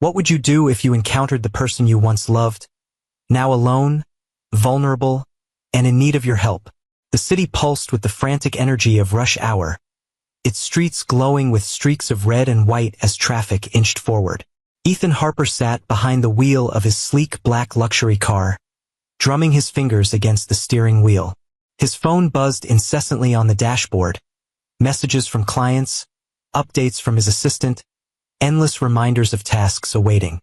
What would you do if you encountered the person you once loved, now alone, vulnerable, and in need of your help? The city pulsed with the frantic energy of rush hour, its streets glowing with streaks of red and white as traffic inched forward. Ethan Harper sat behind the wheel of his sleek black luxury car, drumming his fingers against the steering wheel. His phone buzzed incessantly on the dashboard, messages from clients, updates from his assistant, endless reminders of tasks awaiting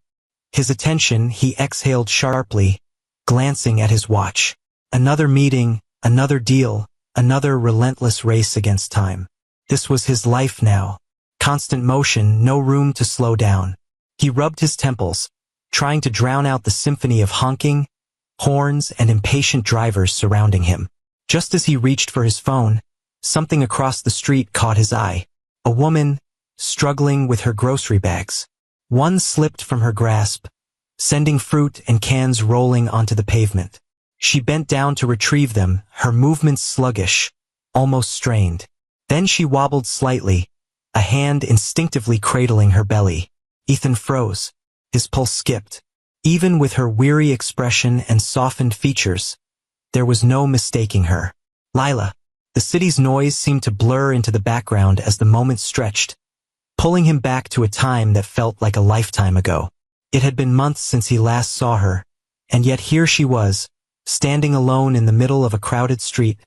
his attention. He exhaled sharply, glancing at his watch. Another meeting, another deal, another relentless race against time. This was his life now. Constant motion, no room to slow down. He rubbed his temples, trying to drown out the symphony of honking, horns, and impatient drivers surrounding him. Just as he reached for his phone, something across the street caught his eye. A woman, struggling with her grocery bags. One slipped from her grasp, sending fruit and cans rolling onto the pavement. She bent down to retrieve them, her movements sluggish, almost strained. Then she wobbled slightly, a hand instinctively cradling her belly. Ethan froze. His pulse skipped. Even with her weary expression and softened features, there was no mistaking her. Lila. The city's noise seemed to blur into the background as the moment stretched, pulling him back to a time that felt like a lifetime ago. It had been months since he last saw her, and yet here she was, standing alone in the middle of a crowded street,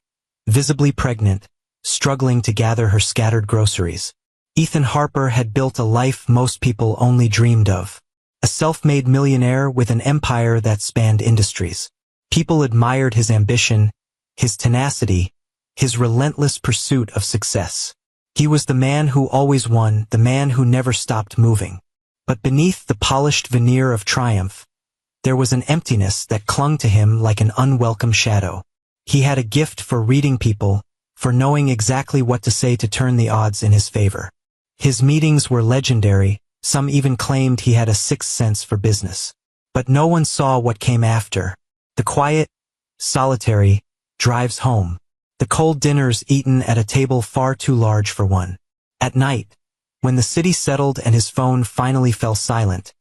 visibly pregnant, struggling to gather her scattered groceries. Ethan Harper had built a life most people only dreamed of. A self-made millionaire with an empire that spanned industries. People admired his ambition, his tenacity, his relentless pursuit of success. He was the man who always won, the man who never stopped moving. But beneath the polished veneer of triumph, there was an emptiness that clung to him like an unwelcome shadow. He had a gift for reading people, for knowing exactly what to say to turn the odds in his favor. His meetings were legendary, some even claimed he had a sixth sense for business. But no one saw what came after. The quiet, solitary drives home. The cold dinners eaten at a table far too large for one. At night, when the city settled and his phone finally fell silent,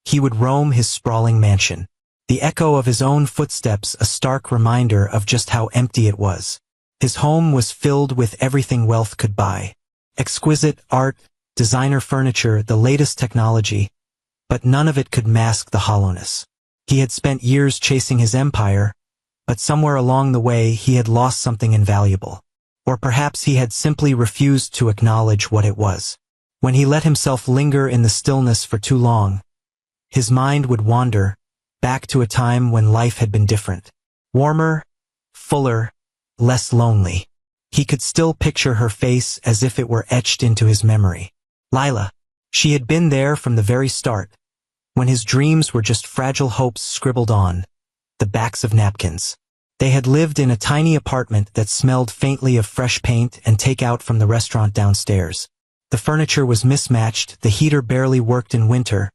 he would roam his sprawling mansion. The echo of his own footsteps a stark reminder of just how empty it was. His home was filled with everything wealth could buy. Exquisite art, designer furniture, the latest technology, but none of it could mask the hollowness. He had spent years chasing his empire, but somewhere along the way he had lost something invaluable. Or perhaps he had simply refused to acknowledge what it was. When he let himself linger in the stillness for too long, his mind would wander, back to a time when life had been different. Warmer, fuller, less lonely. He could still picture her face as if it were etched into his memory. Lila. She had been there from the very start, when his dreams were just fragile hopes scribbled on the backs of napkins. They had lived in a tiny apartment that smelled faintly of fresh paint and takeout from the restaurant downstairs. The furniture was mismatched, the heater barely worked in winter,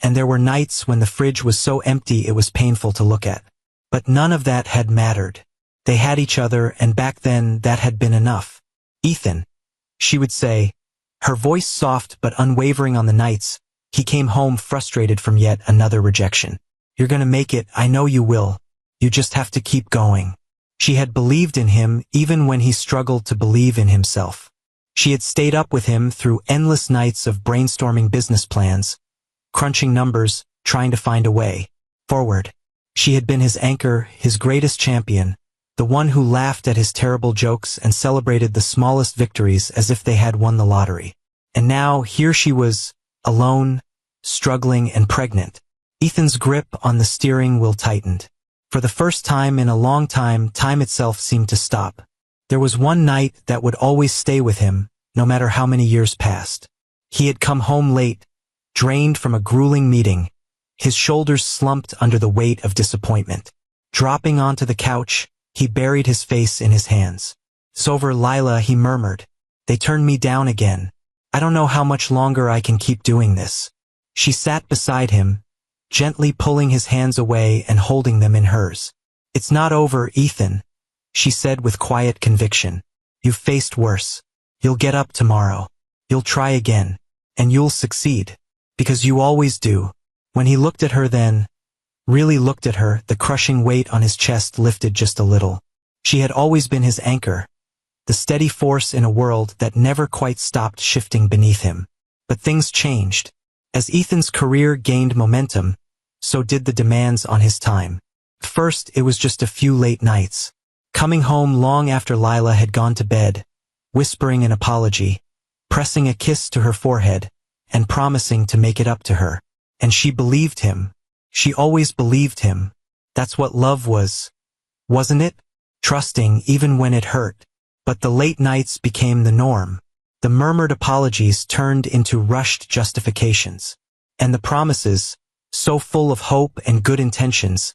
and there were nights when the fridge was so empty it was painful to look at. But none of that had mattered. They had each other, and back then that had been enough. Ethan, she would say, her voice soft but unwavering on the nights he came home frustrated from yet another rejection. You're gonna make it, I know you will. You just have to keep going. She had believed in him even when he struggled to believe in himself. She had stayed up with him through endless nights of brainstorming business plans, crunching numbers, trying to find a way forward. She had been his anchor, his greatest champion, the one who laughed at his terrible jokes and celebrated the smallest victories as if they had won the lottery. And now, here she was, alone, struggling and pregnant. Ethan's grip on the steering wheel tightened. For the first time in a long time, time itself seemed to stop. There was one night that would always stay with him, no matter how many years passed. He had come home late, drained from a grueling meeting, his shoulders slumped under the weight of disappointment. Dropping onto the couch, he buried his face in his hands. "Sover Lila," he murmured. "They turned me down again. I don't know how much longer I can keep doing this." She sat beside him, gently pulling his hands away and holding them in hers. "It's not over, Ethan," she said with quiet conviction. "You've faced worse. You'll get up tomorrow. You'll try again. And you'll succeed." Because you always do. When he looked at her then, really looked at her, the crushing weight on his chest lifted just a little. She had always been his anchor, the steady force in a world that never quite stopped shifting beneath him. But things changed. As Ethan's career gained momentum, so did the demands on his time. First, it was just a few late nights. Coming home long after Lila had gone to bed, whispering an apology, pressing a kiss to her forehead, and promising to make it up to her. And she believed him. She always believed him. That's what love was, wasn't it? Trusting even when it hurt. But the late nights became the norm. The murmured apologies turned into rushed justifications. And the promises, so full of hope and good intentions,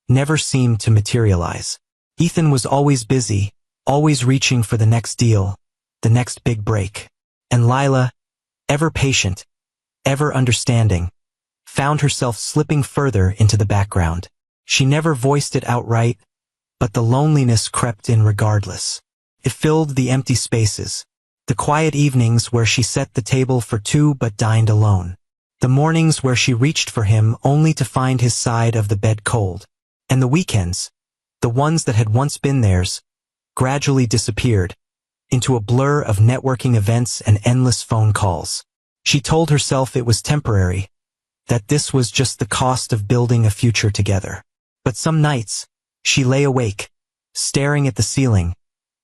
never seemed to materialize. Ethan was always busy, always reaching for the next deal, the next big break. And Lila, ever patient, ever understanding, found herself slipping further into the background. She never voiced it outright, but the loneliness crept in regardless. It filled the empty spaces, the quiet evenings where she set the table for two but dined alone, the mornings where she reached for him only to find his side of the bed cold, and the weekends, the ones that had once been theirs, gradually disappeared into a blur of networking events and endless phone calls. She told herself it was temporary, that this was just the cost of building a future together. But some nights, she lay awake, staring at the ceiling,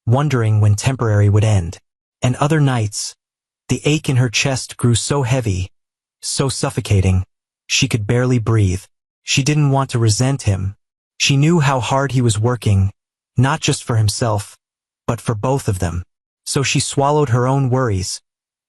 wondering when temporary would end. And other nights, the ache in her chest grew so heavy, so suffocating, she could barely breathe. She didn't want to resent him. She knew how hard he was working, not just for himself, but for both of them. So she swallowed her own worries,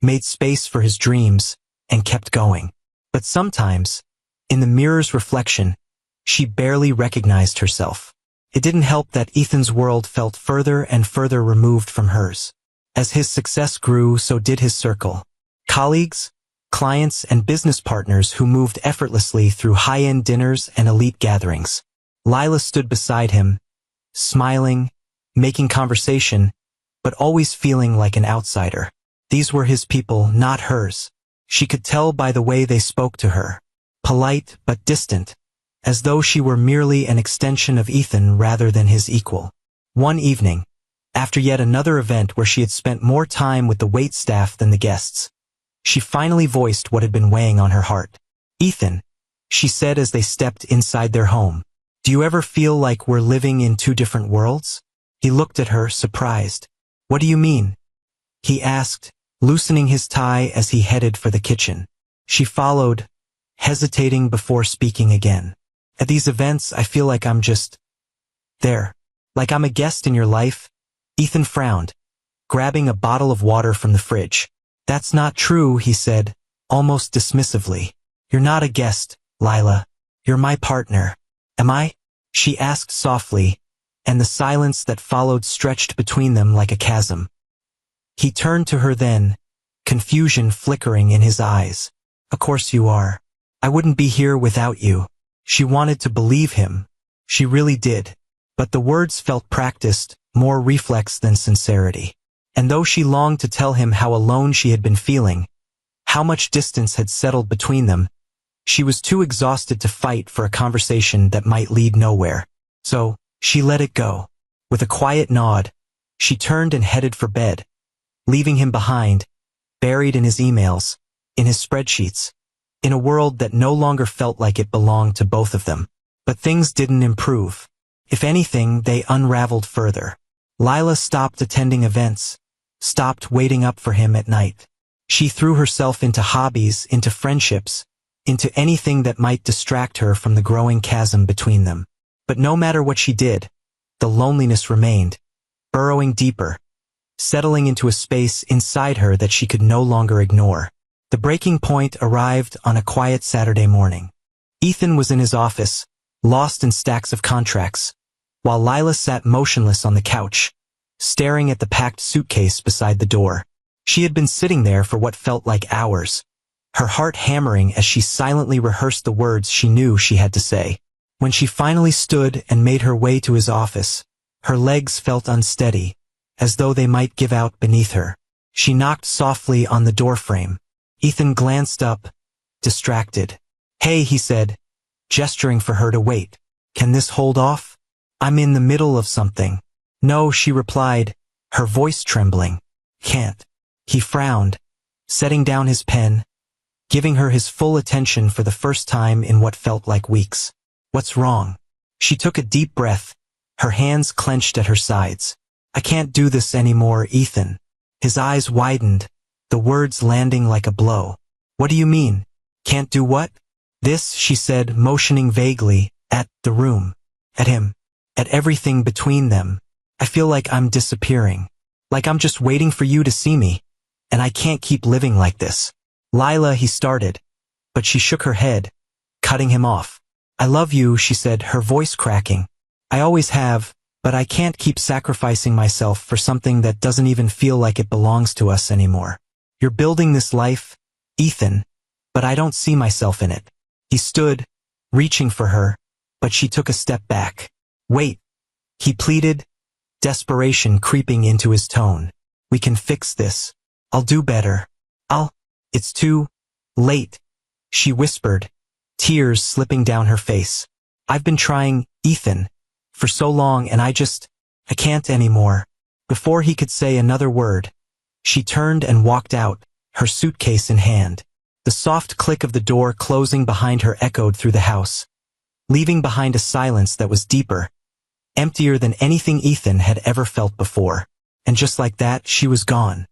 made space for his dreams, and kept going. But sometimes, in the mirror's reflection, she barely recognized herself. It didn't help that Ethan's world felt further and further removed from hers. As his success grew, so did his circle. Colleagues, clients, and business partners who moved effortlessly through high-end dinners and elite gatherings. Lila stood beside him, smiling, making conversation, but always feeling like an outsider. These were his people, not hers. She could tell by the way they spoke to her. Polite but distant, as though she were merely an extension of Ethan rather than his equal. One evening, after yet another event where she had spent more time with the waitstaff than the guests, she finally voiced what had been weighing on her heart. "Ethan," she said as they stepped inside their home, "do you ever feel like we're living in two different worlds?" He looked at her, surprised. "What do you mean?" he asked, loosening his tie as he headed for the kitchen. She followed, hesitating before speaking again. "At these events, I feel like I'm just there. Like I'm a guest in your life." Ethan frowned, grabbing a bottle of water from the fridge. "That's not true," he said, almost dismissively. "You're not a guest, Lila. You're my partner." "Am I?" she asked softly, and the silence that followed stretched between them like a chasm. He turned to her then, confusion flickering in his eyes. "Of course you are. I wouldn't be here without you." She wanted to believe him. She really did. But the words felt practiced, more reflex than sincerity. And though she longed to tell him how alone she had been feeling, how much distance had settled between them, she was too exhausted to fight for a conversation that might lead nowhere. So, she let it go. With a quiet nod, she turned and headed for bed, leaving him behind, buried in his emails, in his spreadsheets, in a world that no longer felt like it belonged to both of them. But things didn't improve. If anything, they unraveled further. Lila stopped attending events, stopped waiting up for him at night. She threw herself into hobbies, into friendships, into anything that might distract her from the growing chasm between them. But no matter what she did, the loneliness remained, burrowing deeper, settling into a space inside her that she could no longer ignore. The breaking point arrived on a quiet Saturday morning. Ethan was in his office, lost in stacks of contracts, while Lila sat motionless on the couch, staring at the packed suitcase beside the door. She had been sitting there for what felt like hours, her heart hammering as she silently rehearsed the words she knew she had to say. When she finally stood and made her way to his office, her legs felt unsteady, as though they might give out beneath her. She knocked softly on the doorframe. Ethan glanced up, distracted. Hey, he said, gesturing for her to wait. Can this hold off? I'm in the middle of something. No, she replied, her voice trembling. Can't. He frowned, setting down his pen, giving her his full attention for the first time in what felt like weeks. What's wrong? She took a deep breath, her hands clenched at her sides. I can't do this anymore, Ethan. His eyes widened, the words landing like a blow. What do you mean? Can't do what? This, she said, motioning vaguely, at the room, at him, at everything between them. I feel like I'm disappearing. Like I'm just waiting for you to see me. And I can't keep living like this. Lila, he started, but she shook her head, cutting him off. I love you, she said, her voice cracking. I always have, but I can't keep sacrificing myself for something that doesn't even feel like it belongs to us anymore. You're building this life, Ethan, but I don't see myself in it. He stood, reaching for her, but she took a step back. Wait, he pleaded, desperation creeping into his tone. We can fix this. I'll do better. It's too late, she whispered, tears slipping down her face. I've been trying, Ethan, for so long and I can't anymore. Before he could say another word, she turned and walked out, her suitcase in hand. The soft click of the door closing behind her echoed through the house, leaving behind a silence that was deeper, emptier than anything Ethan had ever felt before. And just like that, she was gone.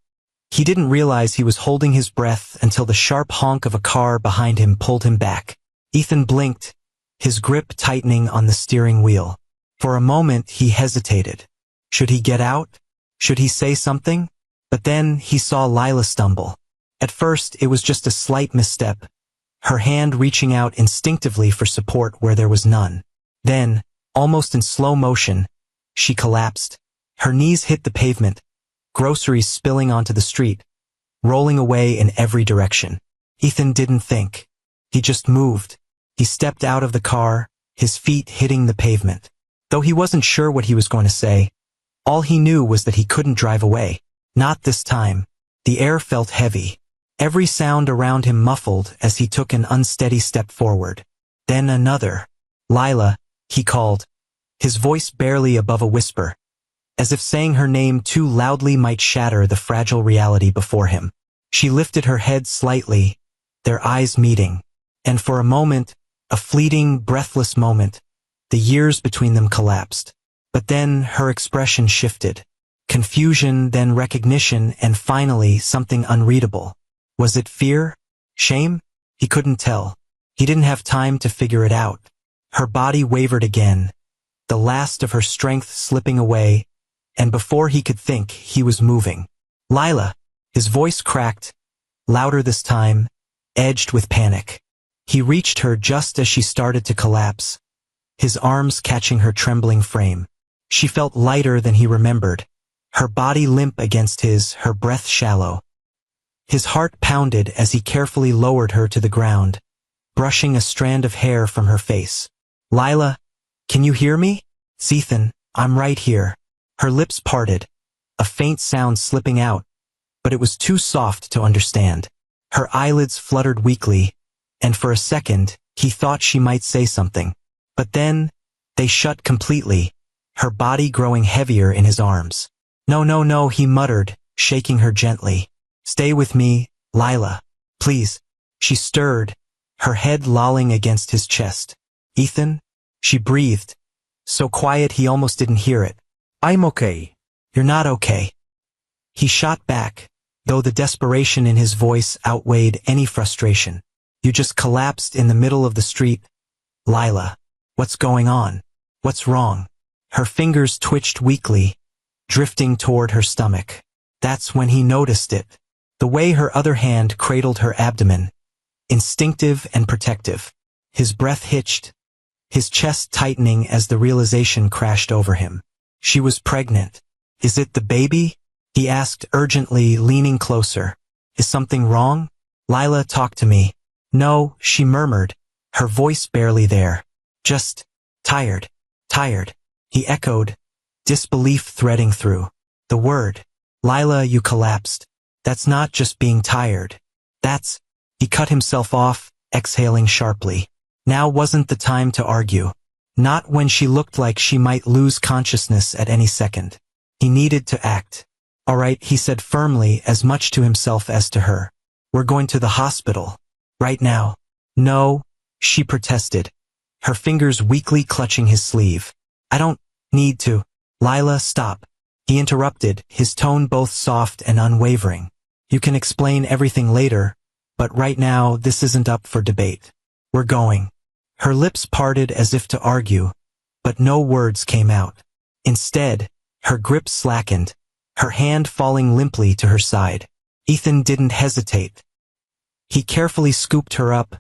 He didn't realize he was holding his breath until the sharp honk of a car behind him pulled him back. Ethan blinked, his grip tightening on the steering wheel. For a moment, he hesitated. Should he get out? Should he say something? But then he saw Lila stumble. At first, it was just a slight misstep, her hand reaching out instinctively for support where there was none. Then, almost in slow motion, she collapsed. Her knees hit the pavement, groceries spilling onto the street, rolling away in every direction. Ethan didn't think. He just moved. He stepped out of the car, his feet hitting the pavement. Though he wasn't sure what he was going to say, all he knew was that he couldn't drive away. Not this time. The air felt heavy. Every sound around him muffled as he took an unsteady step forward. Then another. Lila, he called, his voice barely above a whisper, as if saying her name too loudly might shatter the fragile reality before him. She lifted her head slightly, their eyes meeting, and for a moment, a fleeting, breathless moment, the years between them collapsed. But then her expression shifted. Confusion, then recognition, and finally something unreadable. Was it fear? Shame? He couldn't tell. He didn't have time to figure it out. Her body wavered again, the last of her strength slipping away, and before he could think, he was moving. Lila! His voice cracked, louder this time, edged with panic. He reached her just as she started to collapse, his arms catching her trembling frame. She felt lighter than he remembered, her body limp against his, her breath shallow. His heart pounded as he carefully lowered her to the ground, brushing a strand of hair from her face. Lila, can you hear me? It's Ethan, I'm right here. Her lips parted, a faint sound slipping out, but it was too soft to understand. Her eyelids fluttered weakly, and for a second, he thought she might say something. But then, they shut completely, her body growing heavier in his arms. No, he muttered, shaking her gently. Stay with me, Lila. Please. She stirred, her head lolling against his chest. Ethan? She breathed, so quiet he almost didn't hear it. I'm okay. You're not okay. He shot back, though the desperation in his voice outweighed any frustration. You just collapsed in the middle of the street. Lila. What's going on? What's wrong? Her fingers twitched weakly, drifting toward her stomach. That's when he noticed it. The way her other hand cradled her abdomen, instinctive and protective. His breath hitched, his chest tightening as the realization crashed over him. She was pregnant. Is it the baby? He asked urgently, leaning closer. Is something wrong? Lila, talk to me. No, she murmured, her voice barely there. Just tired. He echoed, disbelief threading through the word. Lila, you collapsed. That's not just being tired. He cut himself off, exhaling sharply. Now wasn't the time to argue. Not when she looked like she might lose consciousness at any second. He needed to act. "All right," he said firmly, as much to himself as to her. "We're going to the hospital. Right now." "No," she protested, her fingers weakly clutching his sleeve. "I don't need to." "Lila, stop," he interrupted, his tone both soft and unwavering. "You can explain everything later, but right now this isn't up for debate. We're going." Her lips parted as if to argue, but no words came out. Instead, her grip slackened, her hand falling limply to her side. Ethan didn't hesitate. He carefully scooped her up,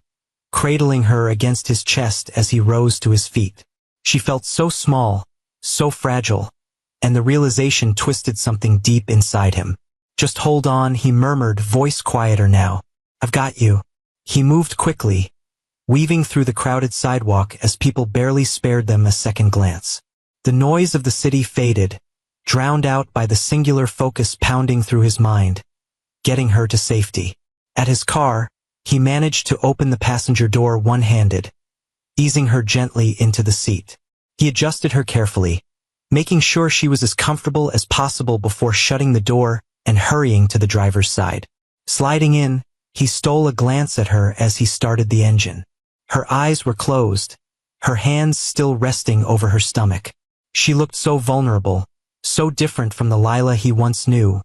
cradling her against his chest as he rose to his feet. She felt so small, so fragile, and the realization twisted something deep inside him. "Just hold on," he murmured, voice quieter now. "I've got you." He moved quickly, weaving through the crowded sidewalk as people barely spared them a second glance. The noise of the city faded, drowned out by the singular focus pounding through his mind, getting her to safety. At his car, he managed to open the passenger door one-handed, easing her gently into the seat. He adjusted her carefully, making sure she was as comfortable as possible before shutting the door and hurrying to the driver's side. Sliding in, he stole a glance at her as he started the engine. Her eyes were closed, her hands still resting over her stomach. She looked so vulnerable, so different from the Lila he once knew,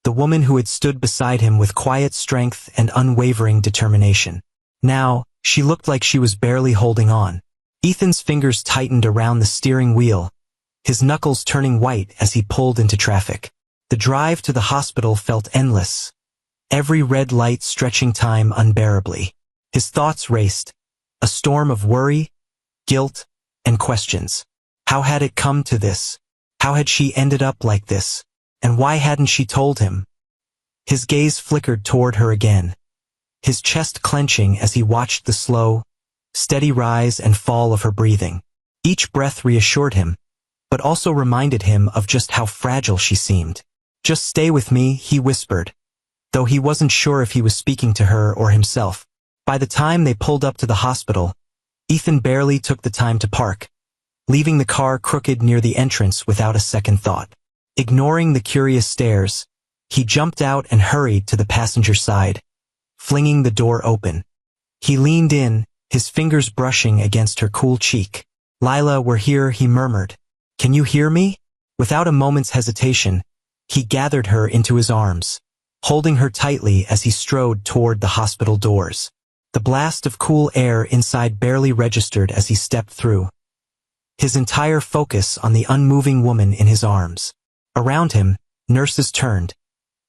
the woman who had stood beside him with quiet strength and unwavering determination. Now, she looked like she was barely holding on. Ethan's fingers tightened around the steering wheel, his knuckles turning white as he pulled into traffic. The drive to the hospital felt endless, every red light stretching time unbearably. His thoughts raced, a storm of worry, guilt, and questions. How had it come to this? How had she ended up like this? And why hadn't she told him? His gaze flickered toward her again, his chest clenching as he watched the slow, steady rise and fall of her breathing. Each breath reassured him, but also reminded him of just how fragile she seemed. "Just stay with me," he whispered, though he wasn't sure if he was speaking to her or himself. By the time they pulled up to the hospital, Ethan barely took the time to park, leaving the car crooked near the entrance without a second thought. Ignoring the curious stares, he jumped out and hurried to the passenger side, flinging the door open. He leaned in, his fingers brushing against her cool cheek. "Lila, we're here," he murmured. "Can you hear me?" Without a moment's hesitation, he gathered her into his arms, holding her tightly as he strode toward the hospital doors. The blast of cool air inside barely registered as he stepped through, his entire focus on the unmoving woman in his arms. Around him, nurses turned,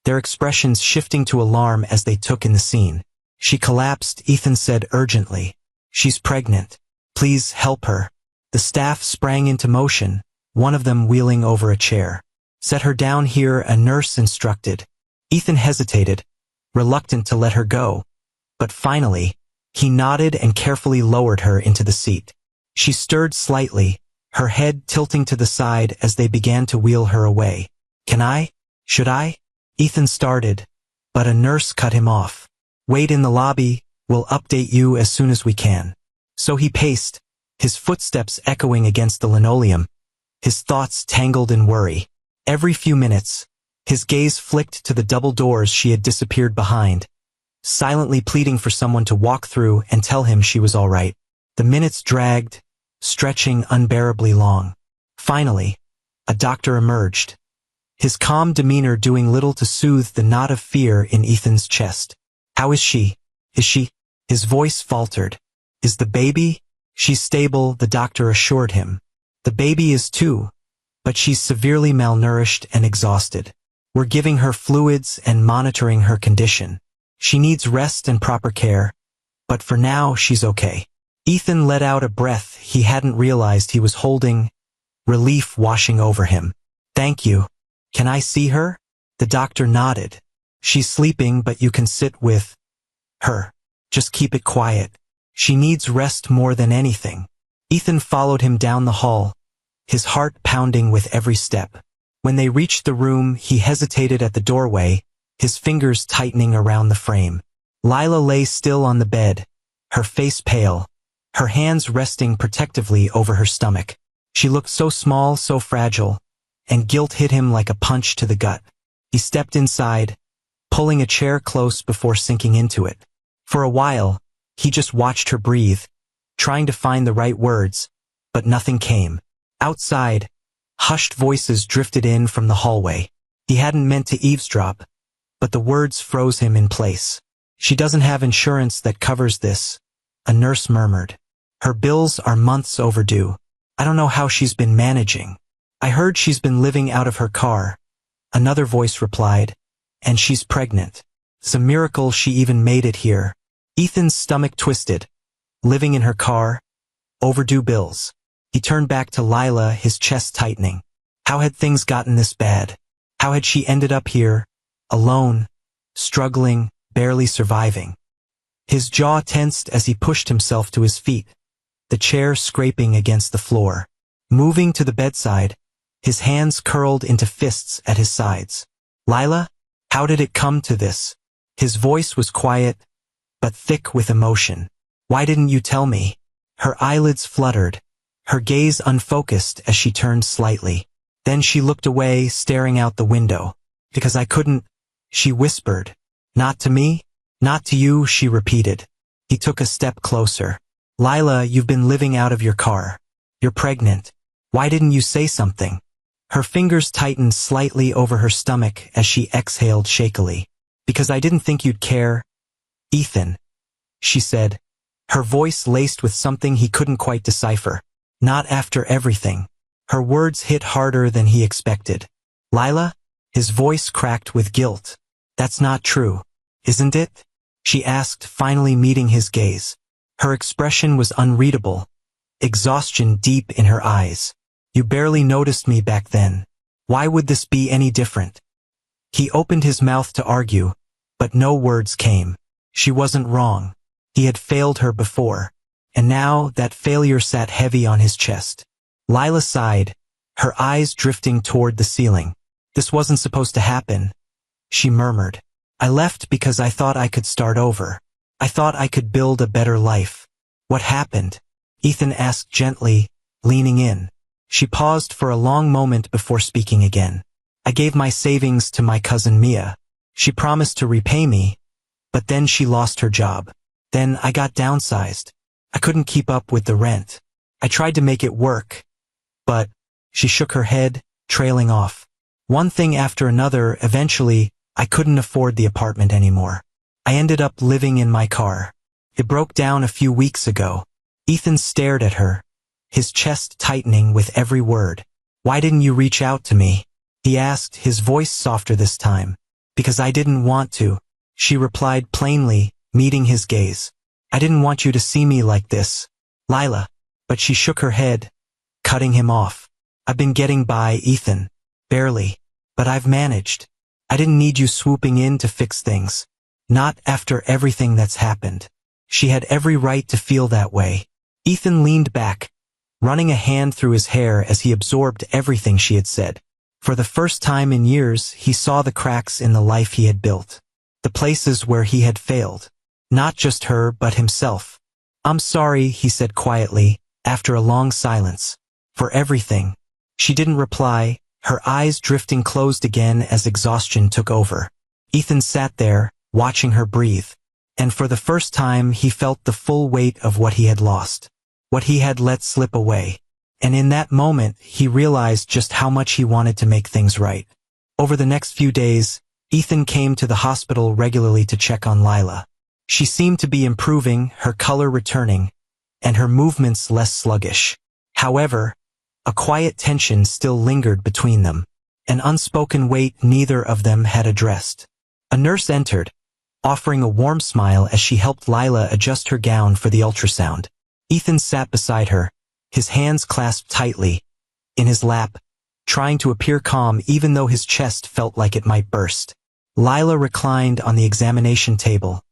their expressions shifting to alarm as they took in the scene. "She collapsed," Ethan said urgently. "She's pregnant. Please help her." The staff sprang into motion, one of them wheeling over a chair. "Set her down here," a nurse instructed. Ethan hesitated, reluctant to let her go. But finally, he nodded and carefully lowered her into the seat. She stirred slightly, her head tilting to the side as they began to wheel her away. "Can I? Should I?" Ethan started, but a nurse cut him off. "Wait in the lobby, we'll update you as soon as we can." So he paced, his footsteps echoing against the linoleum, his thoughts tangled in worry. Every few minutes, his gaze flicked to the double doors she had disappeared behind, silently pleading for someone to walk through and tell him she was all right. The minutes dragged, stretching unbearably long. Finally, a doctor emerged, his calm demeanor doing little to soothe the knot of fear in Ethan's chest. "How is she? Is she?" His voice faltered. "Is the baby?" "She's stable," the doctor assured him. "The baby is too, but she's severely malnourished and exhausted. We're giving her fluids and monitoring her condition. She needs rest and proper care, but for now she's okay." Ethan let out a breath he hadn't realized he was holding, relief washing over him. "Thank you. Can I see her?" The doctor nodded. "She's sleeping, but you can sit with her. Just keep it quiet. She needs rest more than anything." Ethan followed him down the hall, his heart pounding with every step. When they reached the room, he hesitated at the doorway, his fingers tightening around the frame. Lila lay still on the bed, her face pale, her hands resting protectively over her stomach. She looked so small, so fragile, and guilt hit him like a punch to the gut. He stepped inside, pulling a chair close before sinking into it. For a while, he just watched her breathe, trying to find the right words, but nothing came. Outside, hushed voices drifted in from the hallway. He hadn't meant to eavesdrop, but the words froze him in place. "She doesn't have insurance that covers this," a nurse murmured. "Her bills are months overdue. I don't know how she's been managing." "I heard she's been living out of her car," another voice replied, "and she's pregnant. It's a miracle she even made it here." Ethan's stomach twisted. Living in her car, overdue bills. He turned back to Lila, his chest tightening. How had things gotten this bad? How had she ended up here, alone, struggling, barely surviving? His jaw tensed as he pushed himself to his feet, the chair scraping against the floor. Moving to the bedside, his hands curled into fists at his sides. "Lila, how did it come to this?" His voice was quiet, but thick with emotion. "Why didn't you tell me?" Her eyelids fluttered, her gaze unfocused as she turned slightly. Then she looked away, staring out the window. "Because I couldn't," she whispered. "Not to me? Not to you," she repeated. He took a step closer. "Lila, you've been living out of your car. You're pregnant. Why didn't you say something?" Her fingers tightened slightly over her stomach as she exhaled shakily. "Because I didn't think you'd care, Ethan," she said, her voice laced with something he couldn't quite decipher. "Not after everything." Her words hit harder than he expected. "Lila?" His voice cracked with guilt. "That's not true, isn't it?" she asked, finally meeting his gaze. Her expression was unreadable, exhaustion deep in her eyes. "You barely noticed me back then. Why would this be any different?" He opened his mouth to argue, but no words came. She wasn't wrong. He had failed her before, and now that failure sat heavy on his chest. Lila sighed, her eyes drifting toward the ceiling. "This wasn't supposed to happen," she murmured. "I left because I thought I could start over. I thought I could build a better life." "What happened?" Ethan asked gently, leaning in. She paused for a long moment before speaking again. "I gave my savings to my cousin Mia. She promised to repay me, but then she lost her job. Then I got downsized. I couldn't keep up with the rent. I tried to make it work, but..." She shook her head, trailing off. "One thing after another, eventually, I couldn't afford the apartment anymore. I ended up living in my car. It broke down a few weeks ago." Ethan stared at her, his chest tightening with every word. "Why didn't you reach out to me?" he asked, his voice softer this time. "Because I didn't want to," she replied plainly, meeting his gaze. "I didn't want you to see me like this, Lila." But she shook her head, cutting him off. "I've been getting by, Ethan. Barely. But I've managed. I didn't need you swooping in to fix things. Not after everything that's happened." She had every right to feel that way. Ethan leaned back, running a hand through his hair as he absorbed everything she had said. For the first time in years, he saw the cracks in the life he had built. The places where he had failed. Not just her, but himself. "I'm sorry," he said quietly, after a long silence. "For everything." She didn't reply, her eyes drifting closed again as exhaustion took over. Ethan sat there, watching her breathe. And for the first time he felt the full weight of what he had lost. What he had let slip away. And in that moment, he realized just how much he wanted to make things right. Over the next few days, Ethan came to the hospital regularly to check on Lila. She seemed to be improving, her color returning, and her movements less sluggish. However, a quiet tension still lingered between them, an unspoken weight neither of them had addressed. A nurse entered, offering a warm smile as she helped Lila adjust her gown for the ultrasound. Ethan sat beside her, his hands clasped tightly, in his lap, trying to appear calm even though his chest felt like it might burst. Lila reclined on the examination table,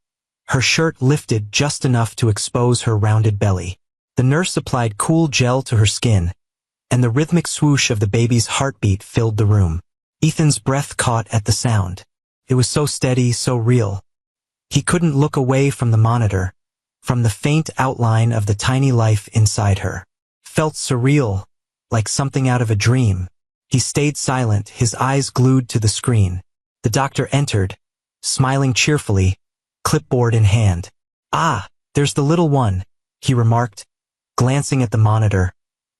her shirt lifted just enough to expose her rounded belly. The nurse applied cool gel to her skin, and the rhythmic swoosh of the baby's heartbeat filled the room. Ethan's breath caught at the sound. It was so steady, so real. He couldn't look away from the monitor, from the faint outline of the tiny life inside her. Felt surreal, like something out of a dream. He stayed silent, his eyes glued to the screen. The doctor entered, smiling cheerfully, clipboard in hand. "Ah, there's the little one," he remarked, glancing at the monitor,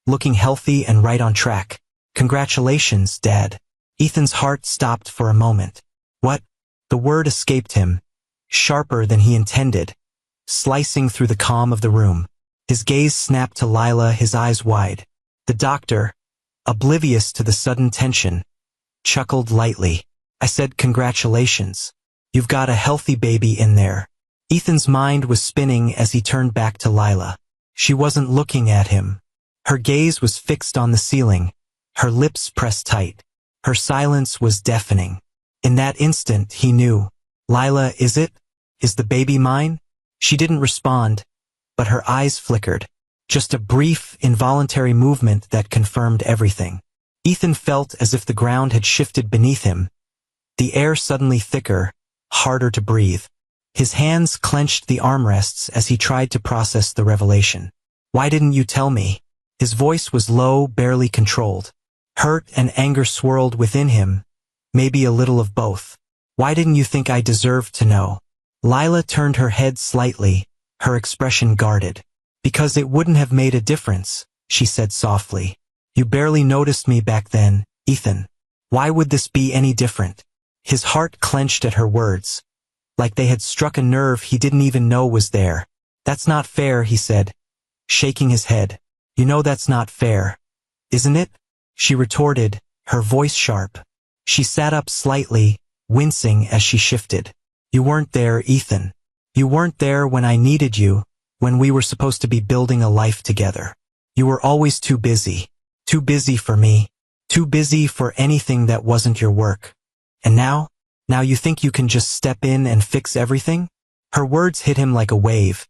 looking healthy and right on track. "Congratulations, Dad." Ethan's heart stopped for a moment. "What?" The word escaped him, sharper than he intended, slicing through the calm of the room. His gaze snapped to Lila, his eyes wide. The doctor, oblivious to the sudden tension, chuckled lightly. "I said congratulations. You've got a healthy baby in there." Ethan's mind was spinning as he turned back to Lila. She wasn't looking at him. Her gaze was fixed on the ceiling, her lips pressed tight. Her silence was deafening. In that instant, he knew. "Lila, is the baby mine?" She didn't respond, but her eyes flickered. Just a brief, involuntary movement that confirmed everything. Ethan felt as if the ground had shifted beneath him, the air suddenly thicker, harder to breathe. His hands clenched the armrests as he tried to process the revelation. "Why didn't you tell me?" His voice was low, barely controlled. Hurt and anger swirled within him, maybe a little of both. "Why didn't you think I deserved to know?" Lila turned her head slightly, her expression guarded. "Because it wouldn't have made a difference," she said softly. "You barely noticed me back then, Ethan. Why would this be any different?" His heart clenched at her words, like they had struck a nerve he didn't even know was there. "That's not fair," he said, shaking his head. "You know that's not fair, isn't it?" She retorted, her voice sharp. She sat up slightly, wincing as she shifted. "You weren't there, Ethan. You weren't there when I needed you, when we were supposed to be building a life together. You were always too busy. Too busy for me. Too busy for anything that wasn't your work. And now you think you can just step in and fix everything?" Her words hit him like a wave,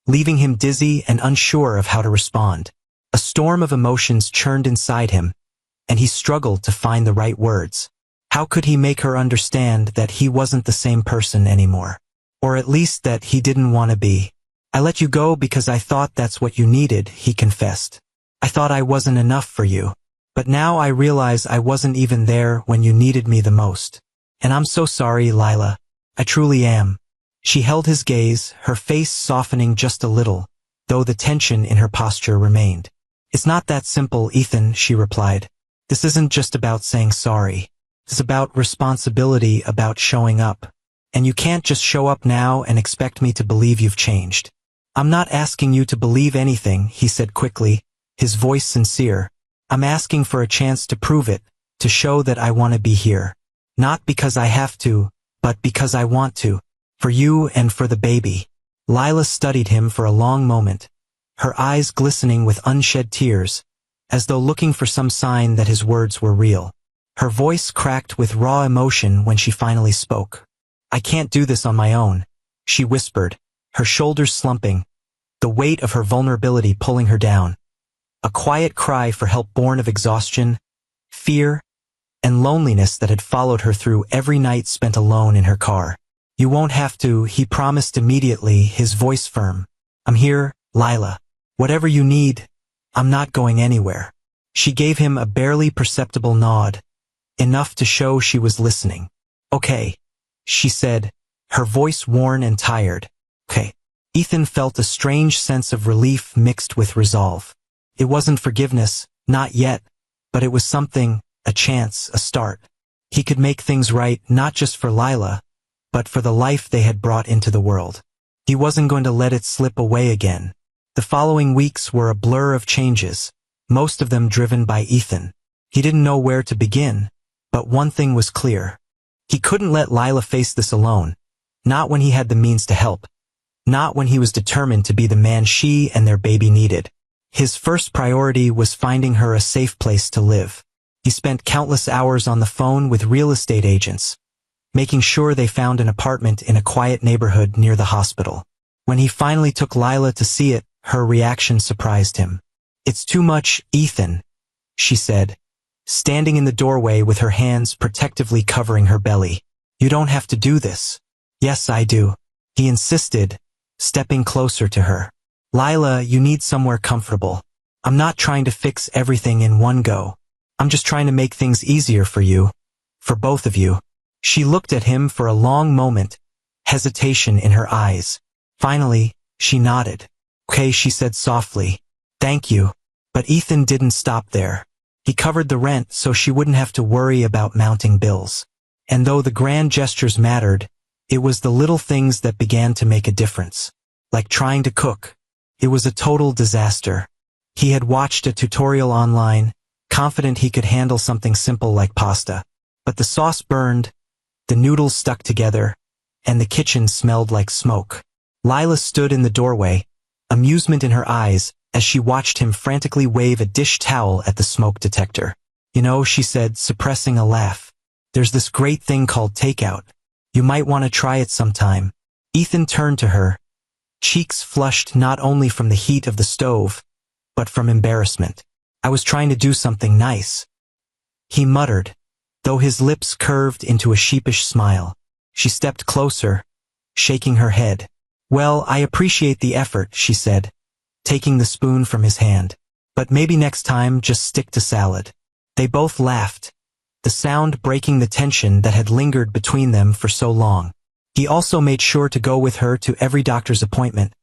leaving him dizzy and unsure of how to respond. A storm of emotions churned inside him, and he struggled to find the right words. How could he make her understand that he wasn't the same person anymore? Or at least that he didn't want to be. "I let you go because I thought that's what you needed," he confessed. "I thought I wasn't enough for you. But now I realize I wasn't even there when you needed me the most. And I'm so sorry, Lila. I truly am." She held his gaze, her face softening just a little, though the tension in her posture remained. "It's not that simple, Ethan," she replied. "This isn't just about saying sorry. It's about responsibility, about showing up. And you can't just show up now and expect me to believe you've changed." "I'm not asking you to believe anything," he said quickly, his voice sincere. "I'm asking for a chance to prove it, to show that I want to be here. Not because I have to, but because I want to. For you and for the baby." Lila studied him for a long moment, her eyes glistening with unshed tears, as though looking for some sign that his words were real. Her voice cracked with raw emotion when she finally spoke. "I can't do this on my own," she whispered, her shoulders slumping, the weight of her vulnerability pulling her down. A quiet cry for help born of exhaustion, fear, and loneliness that had followed her through every night spent alone in her car. "You won't have to," he promised immediately, his voice firm. "I'm here, Lila. Whatever you need, I'm not going anywhere." She gave him a barely perceptible nod, enough to show she was listening. "Okay," she said, her voice worn and tired. "Okay." Ethan felt a strange sense of relief mixed with resolve. It wasn't forgiveness, not yet, but it was something, a chance, a start. He could make things right not just for Lila, but for the life they had brought into the world. He wasn't going to let it slip away again. The following weeks were a blur of changes, most of them driven by Ethan. He didn't know where to begin, but one thing was clear. He couldn't let Lila face this alone, not when he had the means to help, not when he was determined to be the man she and their baby needed. His first priority was finding her a safe place to live. He spent countless hours on the phone with real estate agents, making sure they found an apartment in a quiet neighborhood near the hospital. When he finally took Lila to see it, her reaction surprised him. "It's too much, Ethan," she said, standing in the doorway with her hands protectively covering her belly. "You don't have to do this." "Yes, I do," he insisted, stepping closer to her. Lila, you need somewhere comfortable. I'm not trying to fix everything in one go. I'm just trying to make things easier for you. For both of you. She looked at him for a long moment, hesitation in her eyes. Finally, she nodded. Okay, she said softly. Thank you. But Ethan didn't stop there. He covered the rent so she wouldn't have to worry about mounting bills. And though the grand gestures mattered, it was the little things that began to make a difference. Like trying to cook. It was a total disaster. He had watched a tutorial online, confident he could handle something simple like pasta. But the sauce burned, the noodles stuck together, and the kitchen smelled like smoke. Lila stood in the doorway, amusement in her eyes, as she watched him frantically wave a dish towel at the smoke detector. You know, she said, suppressing a laugh. There's this great thing called takeout. You might want to try it sometime. Ethan turned to her, cheeks flushed not only from the heat of the stove, but from embarrassment. I was trying to do something nice. He muttered, though his lips curved into a sheepish smile. She stepped closer, shaking her head. Well, I appreciate the effort, she said, taking the spoon from his hand. But maybe next time just stick to salad. They both laughed, the sound breaking the tension that had lingered between them for so long. He also made sure to go with her to every doctor's appointment,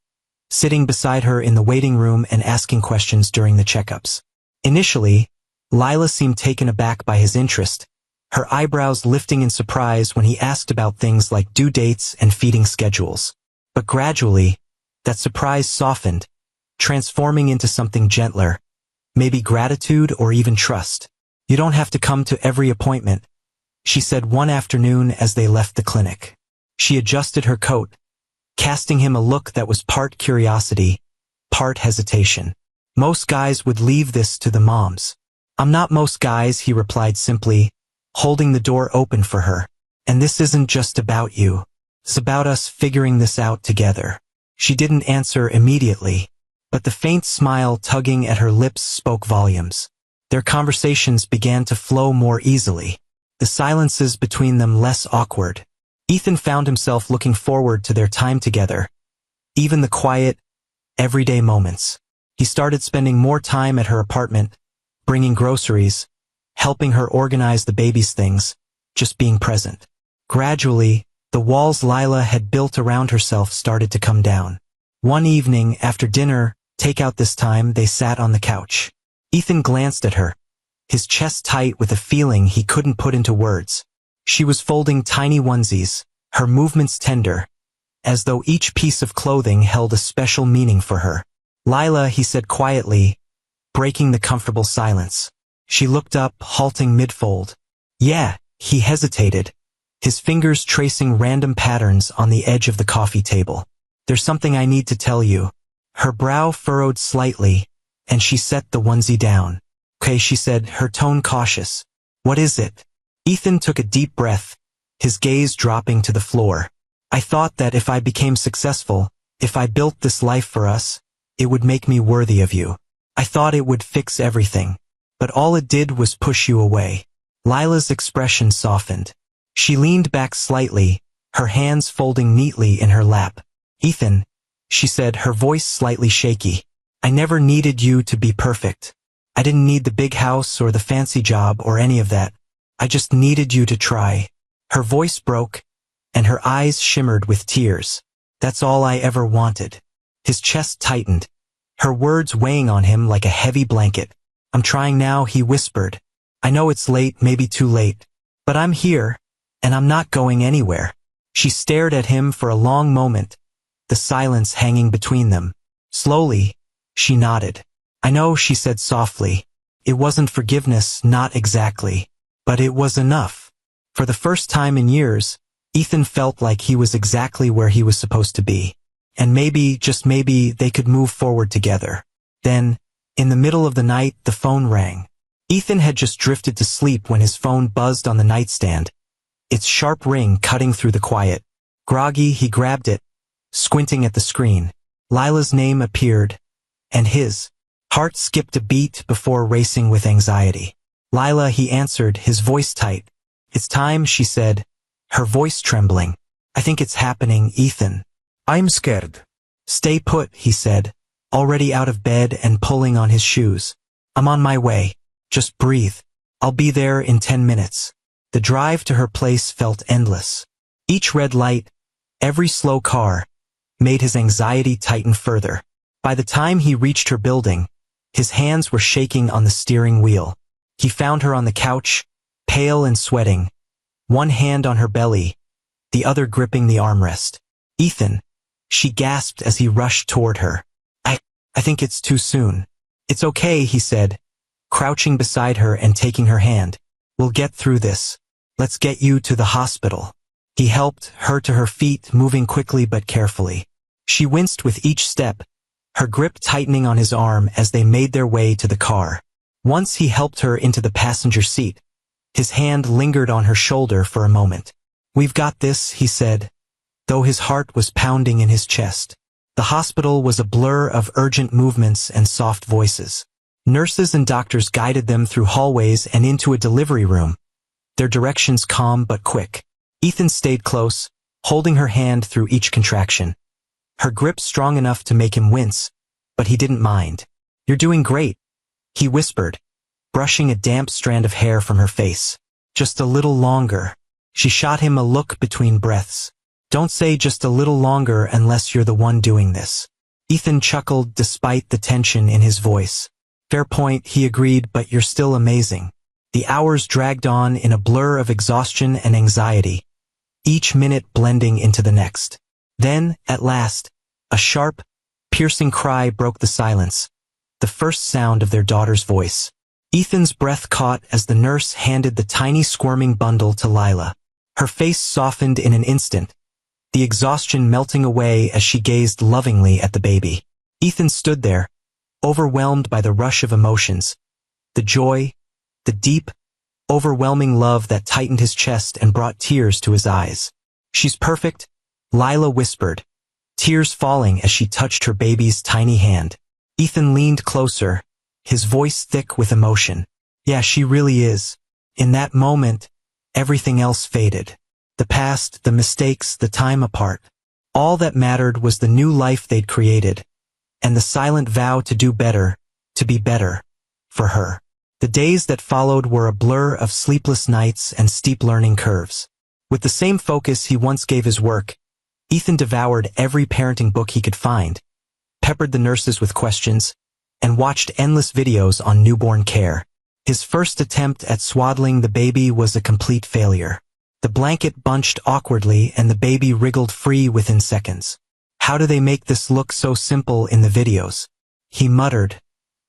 sitting beside her in the waiting room and asking questions during the checkups. Initially, Lila seemed taken aback by his interest, her eyebrows lifting in surprise when he asked about things like due dates and feeding schedules. But gradually, that surprise softened, transforming into something gentler, maybe gratitude or even trust. You don't have to come to every appointment, she said one afternoon as they left the clinic. She adjusted her coat, casting him a look that was part curiosity, part hesitation. Most guys would leave this to the moms. I'm not most guys, he replied simply, holding the door open for her. And this isn't just about you. It's about us figuring this out together. She didn't answer immediately, but the faint smile tugging at her lips spoke volumes. Their conversations began to flow more easily, the silences between them less awkward. Ethan found himself looking forward to their time together, even the quiet, everyday moments. He started spending more time at her apartment, bringing groceries, helping her organize the baby's things, just being present. Gradually, the walls Lila had built around herself started to come down. One evening, after dinner, takeout this time, they sat on the couch. Ethan glanced at her, his chest tight with a feeling he couldn't put into words. She was folding tiny onesies, her movements tender, as though each piece of clothing held a special meaning for her. Lila, he said quietly, breaking the comfortable silence. She looked up, halting mid-fold. Yeah, he hesitated, his fingers tracing random patterns on the edge of the coffee table. There's something I need to tell you. Her brow furrowed slightly, and she set the onesie down. Okay, she said, her tone cautious. What is it? Ethan took a deep breath, his gaze dropping to the floor. I thought that if I became successful, if I built this life for us, it would make me worthy of you. I thought it would fix everything. But all it did was push you away. Lila's expression softened. She leaned back slightly, her hands folding neatly in her lap. Ethan, she said, her voice slightly shaky. I never needed you to be perfect. I didn't need the big house or the fancy job or any of that. I just needed you to try. Her voice broke, and her eyes shimmered with tears. That's all I ever wanted. His chest tightened, her words weighing on him like a heavy blanket. I'm trying now, he whispered. I know it's late, maybe too late. But I'm here, and I'm not going anywhere. She stared at him for a long moment, the silence hanging between them. Slowly, she nodded. I know, she said softly. It wasn't forgiveness, not exactly. But it was enough. For the first time in years, Ethan felt like he was exactly where he was supposed to be. And maybe, just maybe, they could move forward together. Then, in the middle of the night, the phone rang. Ethan had just drifted to sleep when his phone buzzed on the nightstand, its sharp ring cutting through the quiet. Groggy, he grabbed it, squinting at the screen. Lila's name appeared, and his heart skipped a beat before racing with anxiety. Lila, he answered, his voice tight. It's time, she said, her voice trembling. I think it's happening, Ethan. I'm scared. Stay put, he said, already out of bed and pulling on his shoes. I'm on my way. Just breathe. I'll be there in 10 minutes. The drive to her place felt endless. Each red light, every slow car, made his anxiety tighten further. By the time he reached her building, his hands were shaking on the steering wheel. He found her on the couch, pale and sweating, one hand on her belly, the other gripping the armrest. Ethan, she gasped as he rushed toward her. I think it's too soon. It's okay, he said, crouching beside her and taking her hand. We'll get through this. Let's get you to the hospital. He helped her to her feet, moving quickly but carefully. She winced with each step, her grip tightening on his arm as they made their way to the car. Once he helped her into the passenger seat, his hand lingered on her shoulder for a moment. We've got this, he said, though his heart was pounding in his chest. The hospital was a blur of urgent movements and soft voices. Nurses and doctors guided them through hallways and into a delivery room, their directions calm but quick. Ethan stayed close, holding her hand through each contraction. Her grip strong enough to make him wince, but he didn't mind. You're doing great, he whispered, brushing a damp strand of hair from her face. Just a little longer. She shot him a look between breaths. Don't say just a little longer unless you're the one doing this. Ethan chuckled despite the tension in his voice. Fair point, he agreed, but you're still amazing. The hours dragged on in a blur of exhaustion and anxiety, each minute blending into the next. Then, at last, a sharp, piercing cry broke the silence, the first sound of their daughter's voice. Ethan's breath caught as the nurse handed the tiny squirming bundle to Lila. Her face softened in an instant, the exhaustion melting away as she gazed lovingly at the baby. Ethan stood there, overwhelmed by the rush of emotions, the joy, the deep, overwhelming love that tightened his chest and brought tears to his eyes. She's perfect, Lila whispered, tears falling as she touched her baby's tiny hand. Ethan leaned closer, his voice thick with emotion. Yeah, she really is. In that moment, everything else faded. The past, the mistakes, the time apart. All that mattered was the new life they'd created, and the silent vow to do better, to be better, for her. The days that followed were a blur of sleepless nights and steep learning curves. With the same focus he once gave his work, Ethan devoured every parenting book he could find, peppered the nurses with questions, and watched endless videos on newborn care. His first attempt at swaddling the baby was a complete failure. The blanket bunched awkwardly and the baby wriggled free within seconds. How do they make this look so simple in the videos? He muttered,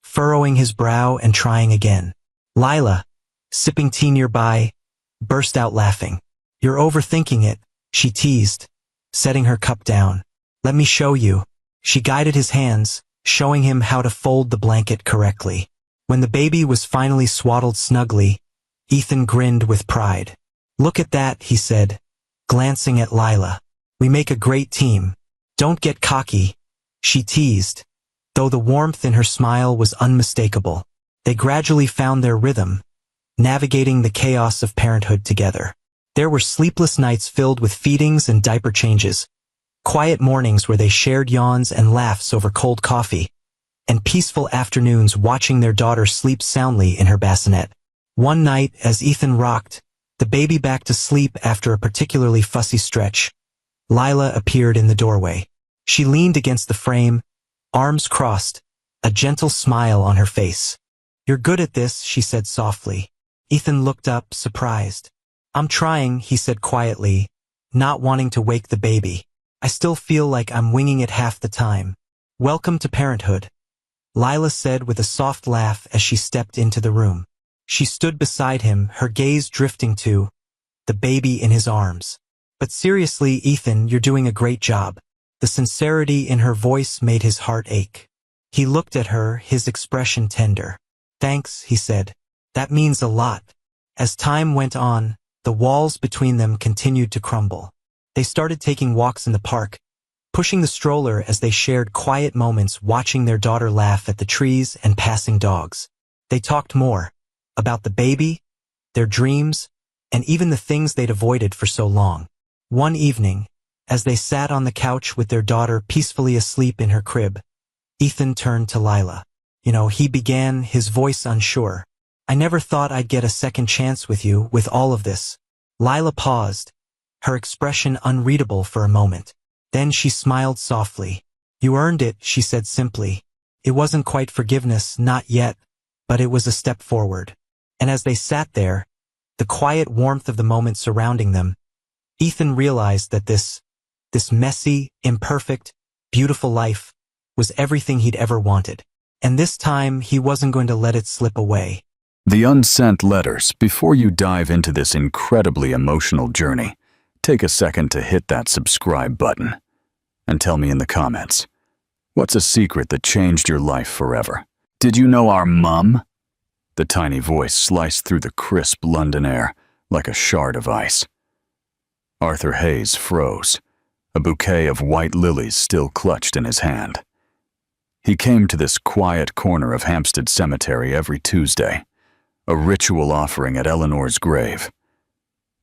furrowing his brow and trying again. Lila, sipping tea nearby, burst out laughing. You're overthinking it, she teased, setting her cup down. Let me show you. She guided his hands, showing him how to fold the blanket correctly. When the baby was finally swaddled snugly, Ethan grinned with pride. Look at that, he said, glancing at Lila. We make a great team. Don't get cocky, she teased, though the warmth in her smile was unmistakable. They gradually found their rhythm, navigating the chaos of parenthood together. There were sleepless nights filled with feedings and diaper changes, quiet mornings where they shared yawns and laughs over cold coffee, and peaceful afternoons watching their daughter sleep soundly in her bassinet. One night, as Ethan rocked the baby back to sleep after a particularly fussy stretch, Lila appeared in the doorway. She leaned against the frame, arms crossed, a gentle smile on her face. You're good at this, she said softly. Ethan looked up, surprised. I'm trying, he said quietly, not wanting to wake the baby. I still feel like I'm winging it half the time. Welcome to parenthood, Lila said with a soft laugh as she stepped into the room. She stood beside him, her gaze drifting to the baby in his arms. But seriously, Ethan, you're doing a great job. The sincerity in her voice made his heart ache. He looked at her, his expression tender. Thanks, he said. That means a lot. As time went on, the walls between them continued to crumble. They started taking walks in the park, pushing the stroller as they shared quiet moments watching their daughter laugh at the trees and passing dogs. They talked more about the baby, their dreams, and even the things they'd avoided for so long. One evening, As they sat on the couch with their daughter peacefully asleep in her crib, Ethan turned to Lila. He began, his voice unsure. I never thought I'd get a second chance with you, with all of this. Lila paused, her expression unreadable for a moment. Then she smiled softly. You earned it, she said simply. It wasn't quite forgiveness, not yet, but it was a step forward. And as they sat there, the quiet warmth of the moment surrounding them, Ethan realized that this messy, imperfect, beautiful life was everything he'd ever wanted. And this time, he wasn't going to let it slip away. The unsent letters. Before you dive into this incredibly emotional journey, take a second to hit that subscribe button and tell me in the comments, what's a secret that changed your life forever? Did you know our mum? The tiny voice sliced through the crisp London air like a shard of ice. Arthur Hayes froze, a bouquet of white lilies still clutched in his hand. He came to this quiet corner of Hampstead Cemetery every Tuesday, a ritual offering at Eleanor's grave.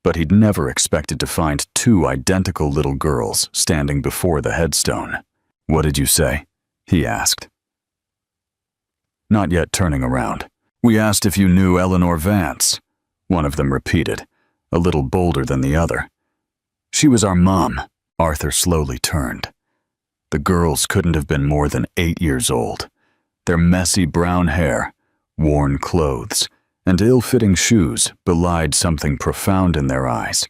But he'd never expected to find two identical little girls standing before the headstone. What did you say? He asked. Not yet turning around. We asked if you knew Eleanor Vance, one of them repeated, a little bolder than the other. She was our mom. Arthur slowly turned. The girls couldn't have been more than 8 years old. Their messy brown hair, worn clothes, and ill-fitting shoes belied something profound in their eyes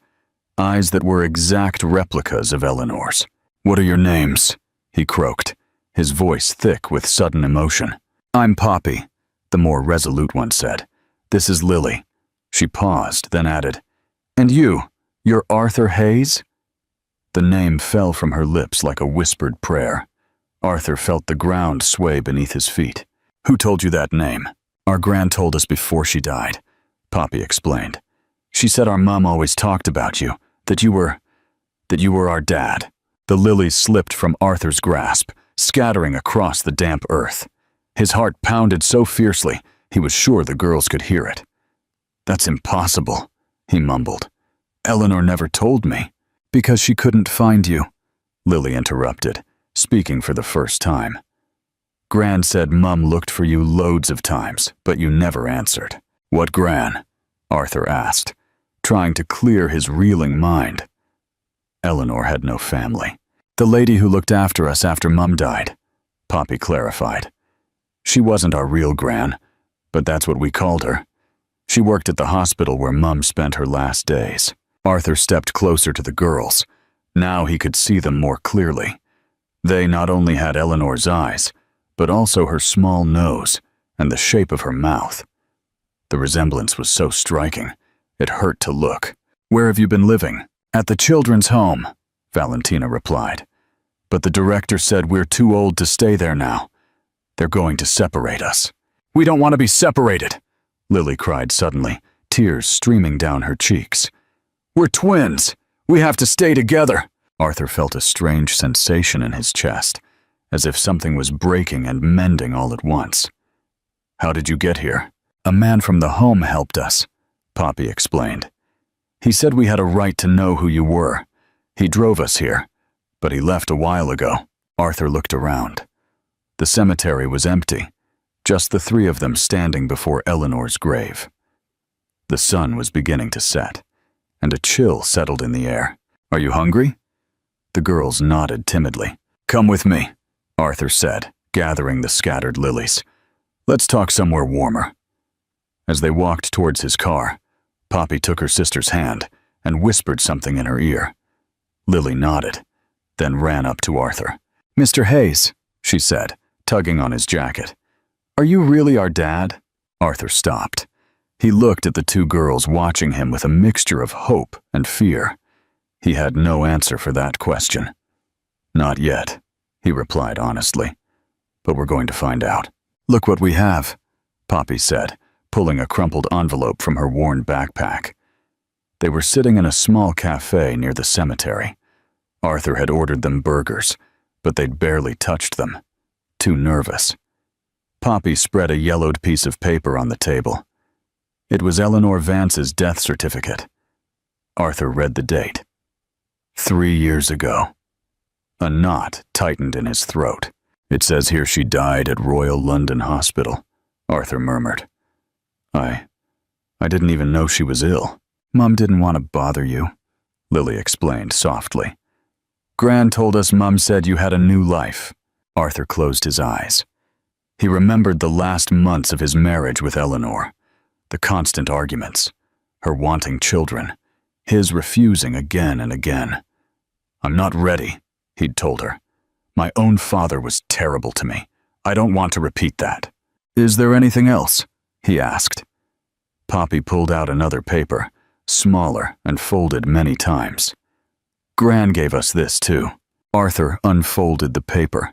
that were exact replicas of Eleanor's. What are your names? He croaked, his voice thick with sudden emotion. I'm Poppy, the more resolute one said. This is Lily. She paused, then added, And you're Arthur Hayes? The name fell from her lips like a whispered prayer. Arthur felt the ground sway beneath his feet. Who told you that name? Our gran told us before she died, Poppy explained. She said our mom always talked about you, that you were our dad. The lilies slipped from Arthur's grasp, scattering across the damp earth. His heart pounded so fiercely, he was sure the girls could hear it. That's impossible, he mumbled. Eleanor never told me. Because she couldn't find you, Lily interrupted, speaking for the first time. Gran said Mum looked for you loads of times, but you never answered. What Gran? Arthur asked, trying to clear his reeling mind. Eleanor had no family. The lady who looked after us after Mum died, Poppy clarified. She wasn't our real Gran, but that's what we called her. She worked at the hospital where Mum spent her last days. Arthur stepped closer to the girls. Now he could see them more clearly. They not only had Eleanor's eyes, but also her small nose and the shape of her mouth. The resemblance was so striking, it hurt to look. Where have you been living? At the children's home, Valentina replied. But the director said we're too old to stay there now. They're going to separate us. We don't want to be separated, Lily cried suddenly, tears streaming down her cheeks. We're twins. We have to stay together. Arthur felt a strange sensation in his chest, as if something was breaking and mending all at once. How did you get here? A man from the home helped us, Poppy explained. He said we had a right to know who you were. He drove us here, but he left a while ago. Arthur looked around. The cemetery was empty, just the three of them standing before Eleanor's grave. The sun was beginning to set, and a chill settled in the air. Are you hungry? The girls nodded timidly. Come with me, Arthur said, gathering the scattered lilies. Let's talk somewhere warmer. As they walked towards his car, Poppy took her sister's hand and whispered something in her ear. Lily nodded, then ran up to Arthur. Mr. Hayes, she said, tugging on his jacket. Are you really our dad? Arthur stopped. He looked at the two girls watching him with a mixture of hope and fear. He had no answer for that question. Not yet, he replied honestly. But we're going to find out. Look what we have, Poppy said, pulling a crumpled envelope from her worn backpack. They were sitting in a small cafe near the cemetery. Arthur had ordered them burgers, but they'd barely touched them. Too nervous. Poppy spread a yellowed piece of paper on the table. It was Eleanor Vance's death certificate. Arthur read the date. 3 years ago. A knot tightened in his throat. It says here she died at Royal London Hospital, Arthur murmured. I didn't even know she was ill. Mum didn't want to bother you, Lily explained softly. Gran told us Mum said you had a new life. Arthur closed his eyes. He remembered the last months of his marriage with Eleanor, the constant arguments, her wanting children, his refusing again and again. I'm not ready, he'd told her. My own father was terrible to me. I don't want to repeat that. Is there anything else? He asked. Poppy pulled out another paper, smaller and folded many times. Gran gave us this too. Arthur unfolded the paper.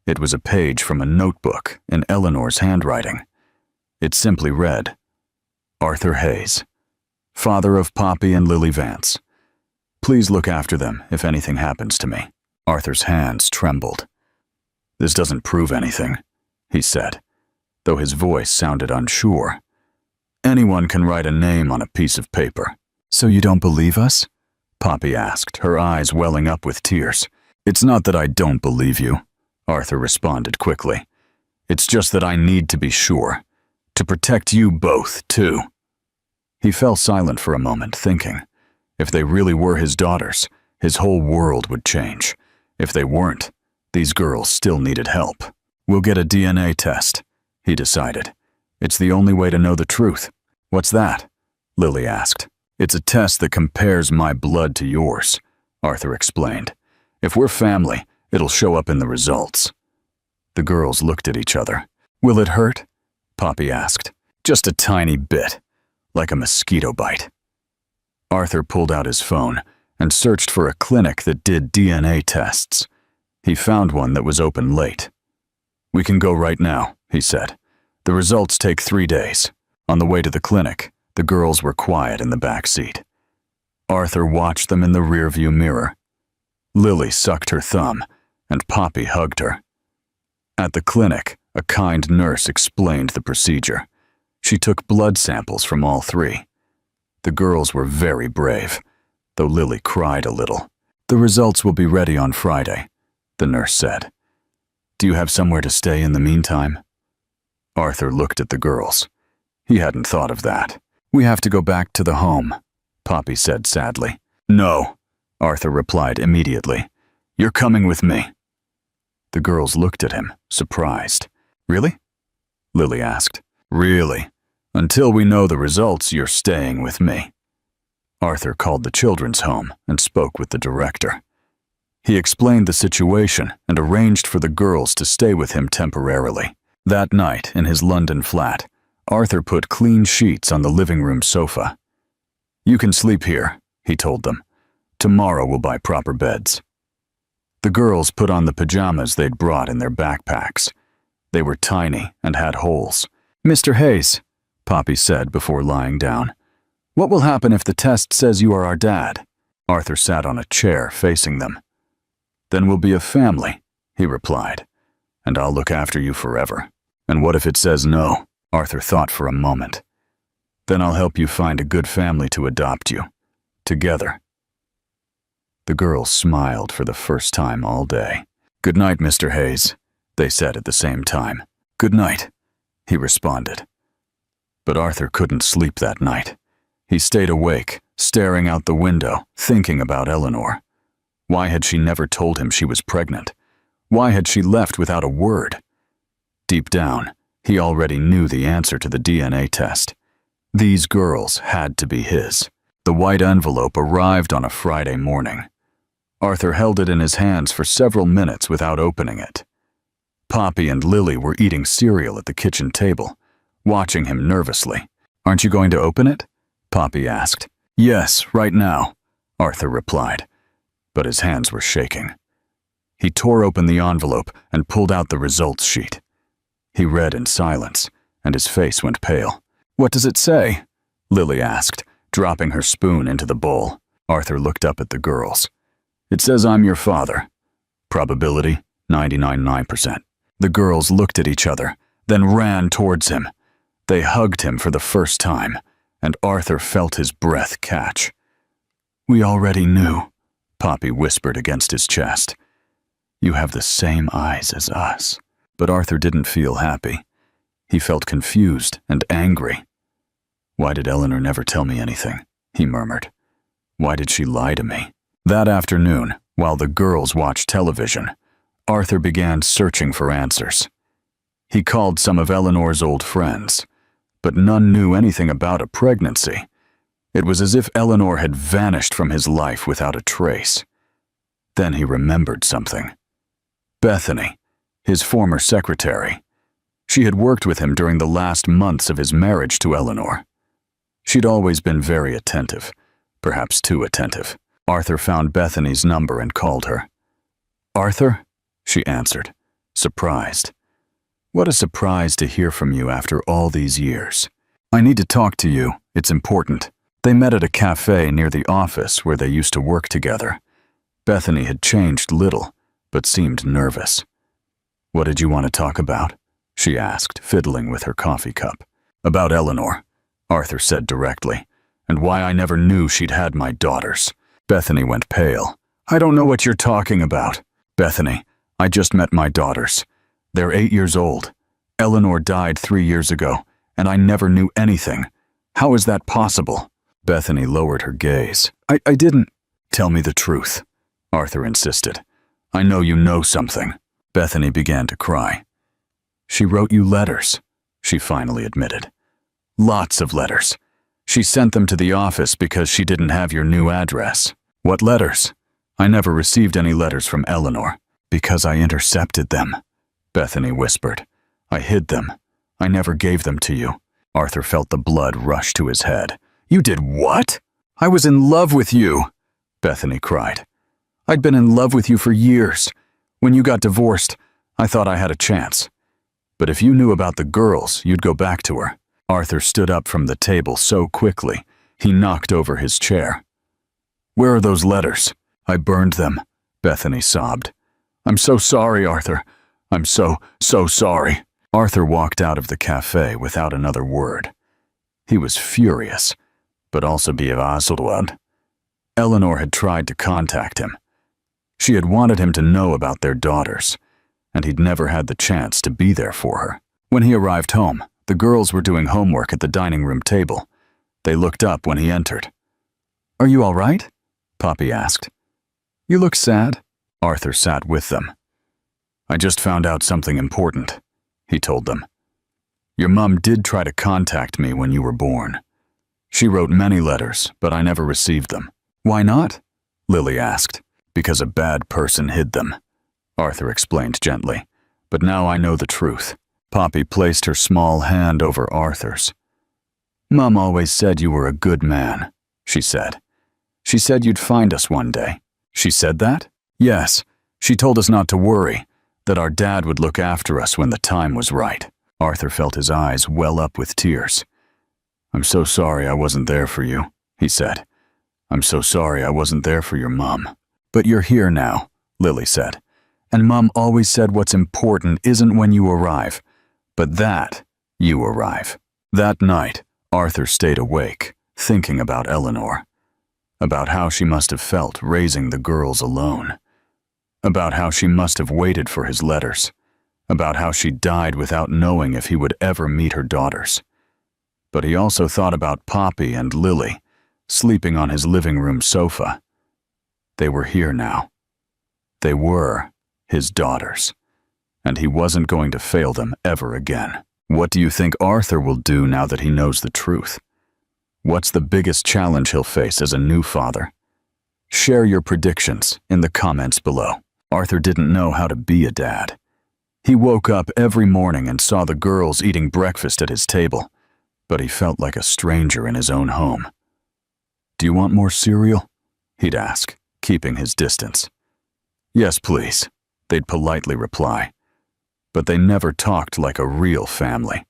It was a page from a notebook in Eleanor's handwriting. It simply read, Arthur Hayes, father of Poppy and Lily Vance. Please look after them if anything happens to me. Arthur's hands trembled. This doesn't prove anything, he said, though his voice sounded unsure. Anyone can write a name on a piece of paper. So you don't believe us? Poppy asked, her eyes welling up with tears. It's not that I don't believe you, Arthur responded quickly. It's just that I need to be sure. To protect you both, too. He fell silent for a moment, thinking. If they really were his daughters, his whole world would change. If they weren't, these girls still needed help. We'll get a DNA test, he decided. It's the only way to know the truth. What's that? Lily asked. It's a test that compares my blood to yours, Arthur explained. If we're family, it'll show up in the results. The girls looked at each other. Will it hurt? Poppy asked. Just a tiny bit, like a mosquito bite. Arthur pulled out his phone and searched for a clinic that did DNA tests. He found one that was open late. We can go right now, he said. The results take 3 days. On the way to the clinic, the girls were quiet in the back seat. Arthur watched them in the rearview mirror. Lily sucked her thumb, and Poppy hugged her. At the clinic, a kind nurse explained the procedure. She took blood samples from all 3. The girls were very brave, though Lily cried a little. The results will be ready on Friday, the nurse said. Do you have somewhere to stay in the meantime? Arthur looked at the girls. He hadn't thought of that. We have to go back to the home, Poppy said sadly. No, Arthur replied immediately. You're coming with me. The girls looked at him, surprised. Really? Lily asked. Really. Until we know the results, you're staying with me. Arthur called the children's home and spoke with the director. He explained the situation and arranged for the girls to stay with him temporarily. That night, in his London flat, Arthur put clean sheets on the living room sofa. You can sleep here, he told them. Tomorrow we'll buy proper beds. The girls put on the pajamas they'd brought in their backpacks. They were tiny and had holes. Mr. Hayes, Poppy said before lying down. What will happen if the test says you are our dad? Arthur sat on a chair facing them. Then we'll be a family, he replied, and I'll look after you forever. And what if it says no? Arthur thought for a moment. Then I'll help you find a good family to adopt you. Together. The girls smiled for the first time all day. Good night, Mr. Hayes, they said at the same time. Good night, he responded. But Arthur couldn't sleep that night. He stayed awake, staring out the window, thinking about Eleanor. Why had she never told him she was pregnant? Why had she left without a word? Deep down, he already knew the answer to the DNA test. These girls had to be his. The white envelope arrived on a Friday morning. Arthur held it in his hands for several minutes without opening it. Poppy and Lily were eating cereal at the kitchen table, watching him nervously. Aren't you going to open it? Poppy asked. Yes, right now, Arthur replied, but his hands were shaking. He tore open the envelope and pulled out the results sheet. He read in silence, and his face went pale. What does it say? Lily asked, dropping her spoon into the bowl. Arthur looked up at the girls. It says I'm your father. Probability, 99.9%. The girls looked at each other, then ran towards him. They hugged him for the first time, and Arthur felt his breath catch. We already knew, Poppy whispered against his chest. You have the same eyes as us. But Arthur didn't feel happy. He felt confused and angry. Why did Eleanor never tell me anything? He murmured. Why did she lie to me? That afternoon, while the girls watched television, Arthur began searching for answers. He called some of Eleanor's old friends, but none knew anything about a pregnancy. It was as if Eleanor had vanished from his life without a trace. Then he remembered something. Bethany, his former secretary. She had worked with him during the last months of his marriage to Eleanor. She'd always been very attentive, perhaps too attentive. Arthur found Bethany's number and called her. Arthur? She answered, surprised. What a surprise to hear from you after all these years. I need to talk to you. It's important. They met at a cafe near the office where they used to work together. Bethany had changed little, but seemed nervous. What did you want to talk about? She asked, fiddling with her coffee cup. About Eleanor, Arthur said directly, and why I never knew she'd had my daughters. Bethany went pale. I don't know what you're talking about. Bethany, I just met my daughters. They're 8 years old. Eleanor died 3 years ago, and I never knew anything. How is that possible? Bethany lowered her gaze. I didn't. Tell me the truth, Arthur insisted. I know you know something. Bethany began to cry. She wrote you letters, she finally admitted. Lots of letters. She sent them to the office because she didn't have your new address. What letters? I never received any letters from Eleanor. Because I intercepted them, Bethany whispered. I hid them. I never gave them to you. Arthur felt the blood rush to his head. You did what? I was in love with you, Bethany cried. I'd been in love with you for years. When you got divorced, I thought I had a chance. But if you knew about the girls, you'd go back to her. Arthur stood up from the table so quickly, he knocked over his chair. Where are those letters? I burned them, Bethany sobbed. I'm so sorry, Arthur. I'm so sorry. Arthur walked out of the cafe without another word. He was furious, but also bedazzled. Eleanor had tried to contact him. She had wanted him to know about their daughters, and he'd never had the chance to be there for her. When he arrived home, the girls were doing homework at the dining room table. They looked up when he entered. Are you all right? Poppy asked. You look sad. Arthur sat with them. I just found out something important, he told them. Your mom did try to contact me when you were born. She wrote many letters, but I never received them. Why not? Lily asked. Because a bad person hid them, Arthur explained gently. But now I know the truth. Poppy placed her small hand over Arthur's. Mom always said you were a good man, she said. She said you'd find us one day. She said that? Yes. She told us not to worry, that our dad would look after us when the time was right. Arthur felt his eyes well up with tears. I'm so sorry I wasn't there for you, he said. I'm so sorry I wasn't there for your mom. But you're here now, Lily said. And Mom always said what's important isn't when you arrive, but that you arrive. That night, Arthur stayed awake, thinking about Eleanor. About how she must have felt raising the girls alone. About how she must have waited for his letters. About how she died without knowing if he would ever meet her daughters. But he also thought about Poppy and Lily, sleeping on his living room sofa. They were here now. They were his daughters, and he wasn't going to fail them ever again. What do you think Arthur will do now that he knows the truth? What's the biggest challenge he'll face as a new father? Share your predictions in the comments below. Arthur didn't know how to be a dad. He woke up every morning and saw the girls eating breakfast at his table, but he felt like a stranger in his own home. Do you want more cereal? He'd ask, keeping his distance. Yes, please, they'd politely reply. But they never talked like a real family.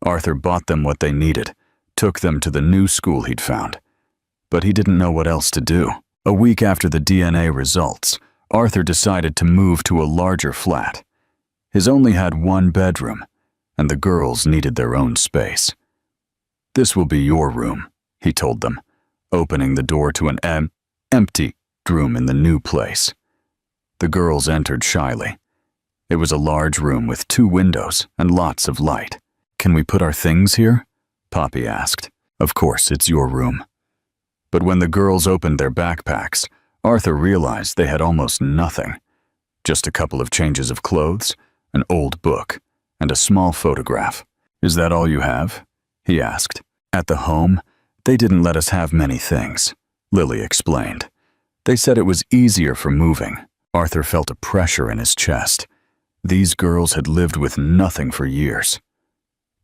Arthur bought them what they needed, took them to the new school he'd found. But he didn't know what else to do. A week after the DNA results, Arthur decided to move to a larger flat. His only had one bedroom, and the girls needed their own space. This will be your room, he told them, opening the door to an empty bedroom in the new place. The girls entered shyly. It was a large room with 2 windows and lots of light. "Can we put our things here?" Poppy asked. "Of course, it's your room." But when the girls opened their backpacks, Arthur realized they had almost nothing. Just a couple of changes of clothes, an old book, and a small photograph. "Is that all you have?" he asked. "At the home, they didn't let us have many things," Lily explained. "They said it was easier for moving." Arthur felt a pressure in his chest. These girls had lived with nothing for years.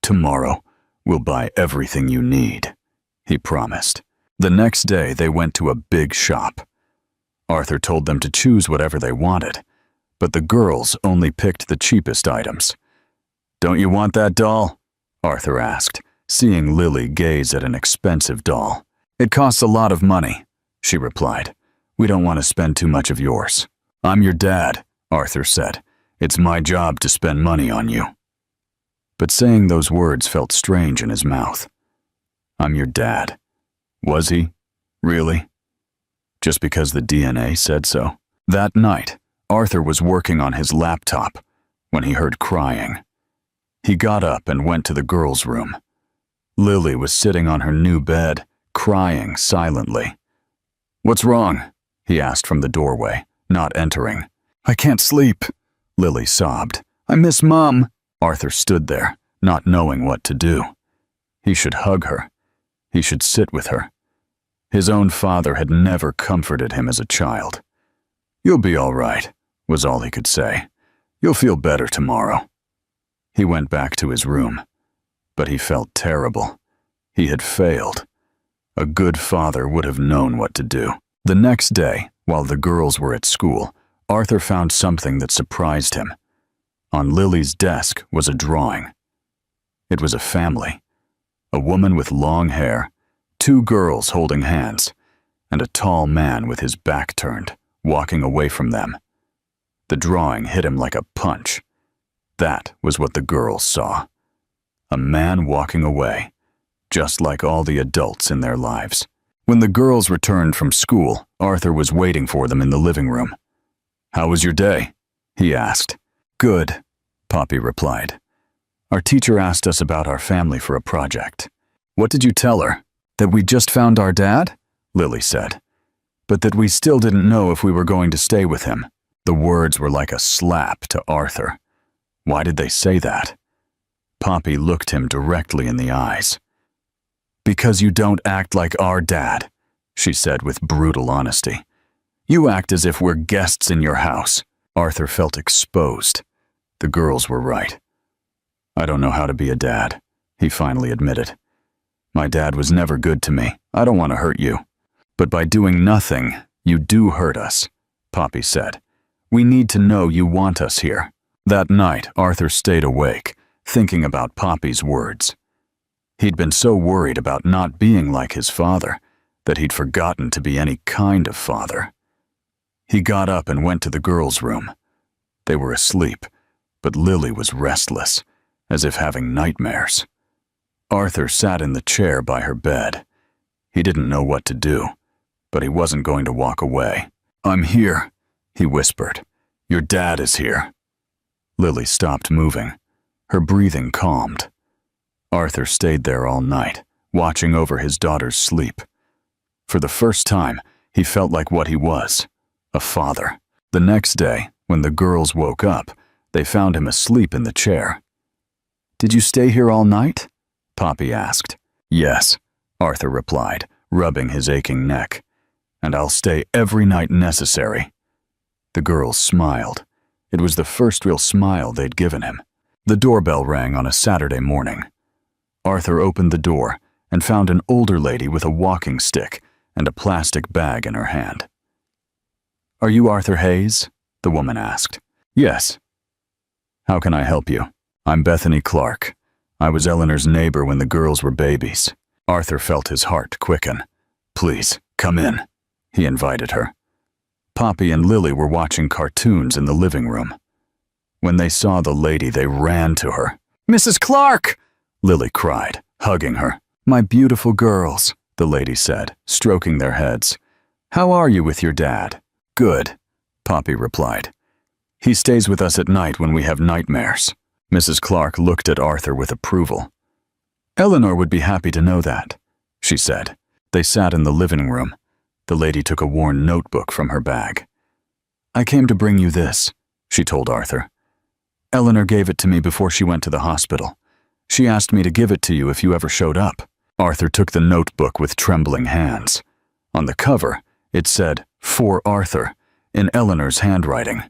"Tomorrow, we'll buy everything you need," he promised. The next day, they went to a big shop. Arthur told them to choose whatever they wanted, but the girls only picked the cheapest items. "Don't you want that doll?" Arthur asked, seeing Lily gaze at an expensive doll. "It costs a lot of money," she replied. "We don't want to spend too much of yours." "I'm your dad," Arthur said. "It's my job to spend money on you." But saying those words felt strange in his mouth. "I'm your dad." Was he? Really? Just because the DNA said so? That night, Arthur was working on his laptop when he heard crying. He got up and went to the girls' room. Lily was sitting on her new bed, crying silently. "What's wrong?" he asked from the doorway, not entering. "I can't sleep," Lily sobbed. "I miss Mom." Arthur stood there, not knowing what to do. He should hug her. He should sit with her. His own father had never comforted him as a child. "You'll be all right," was all he could say. "You'll feel better tomorrow." He went back to his room, but he felt terrible. He had failed. A good father would have known what to do. The next day, while the girls were at school, Arthur found something that surprised him. On Lily's desk was a drawing. It was a family. A woman with long hair, 2 girls holding hands, and a tall man with his back turned, walking away from them. The drawing hit him like a punch. That was what the girls saw. A man walking away, just like all the adults in their lives. When the girls returned from school, Arthur was waiting for them in the living room. "How was your day?" he asked. "Good," Poppy replied. "Our teacher asked us about our family for a project." "What did you tell her?" "That we just found our dad?" Lily said. "But that we still didn't know if we were going to stay with him." The words were like a slap to Arthur. Why did they say that? Poppy looked him directly in the eyes. "Because you don't act like our dad," she said with brutal honesty. "You act as if we're guests in your house." Arthur felt exposed. The girls were right. "I don't know how to be a dad," he finally admitted. "My dad was never good to me. I don't want to hurt you." "But by doing nothing, you do hurt us," Poppy said. "We need to know you want us here." That night, Arthur stayed awake, thinking about Poppy's words. He'd been so worried about not being like his father that he'd forgotten to be any kind of father. He got up and went to the girls' room. They were asleep, but Lily was restless, as if having nightmares. Arthur sat in the chair by her bed. He didn't know what to do, but he wasn't going to walk away. "I'm here," he whispered. "Your dad is here." Lily stopped moving. Her breathing calmed. Arthur stayed there all night, watching over his daughter's sleep. For the first time, he felt like what he was, a father. The next day, when the girls woke up, they found him asleep in the chair. "Did you stay here all night?" Poppy asked. "Yes," Arthur replied, rubbing his aching neck. "And I'll stay every night necessary." The girls smiled. It was the first real smile they'd given him. The doorbell rang on a Saturday morning. Arthur opened the door and found an older lady with a walking stick and a plastic bag in her hand. "Are you Arthur Hayes?" the woman asked. "Yes." "How can I help you?" "I'm Bethany Clark. I was Eleanor's neighbor when the girls were babies." Arthur felt his heart quicken. "Please, come in," he invited her. Poppy and Lily were watching cartoons in the living room. When they saw the lady, they ran to her. "Mrs. Clark!" Lily cried, hugging her. "My beautiful girls," the lady said, stroking their heads. How are you with your dad? Good, Poppy replied. He stays with us at night when we have nightmares. Mrs. Clark looked at Arthur with approval. Eleanor would be happy to know that, she said. They sat in the living room. The lady took a worn notebook from her bag. I came to bring you this, she told Arthur. Eleanor gave it to me before she went to the hospital. She asked me to give it to you if you ever showed up. Arthur took the notebook with trembling hands. On the cover, it said, "For Arthur," in Eleanor's handwriting.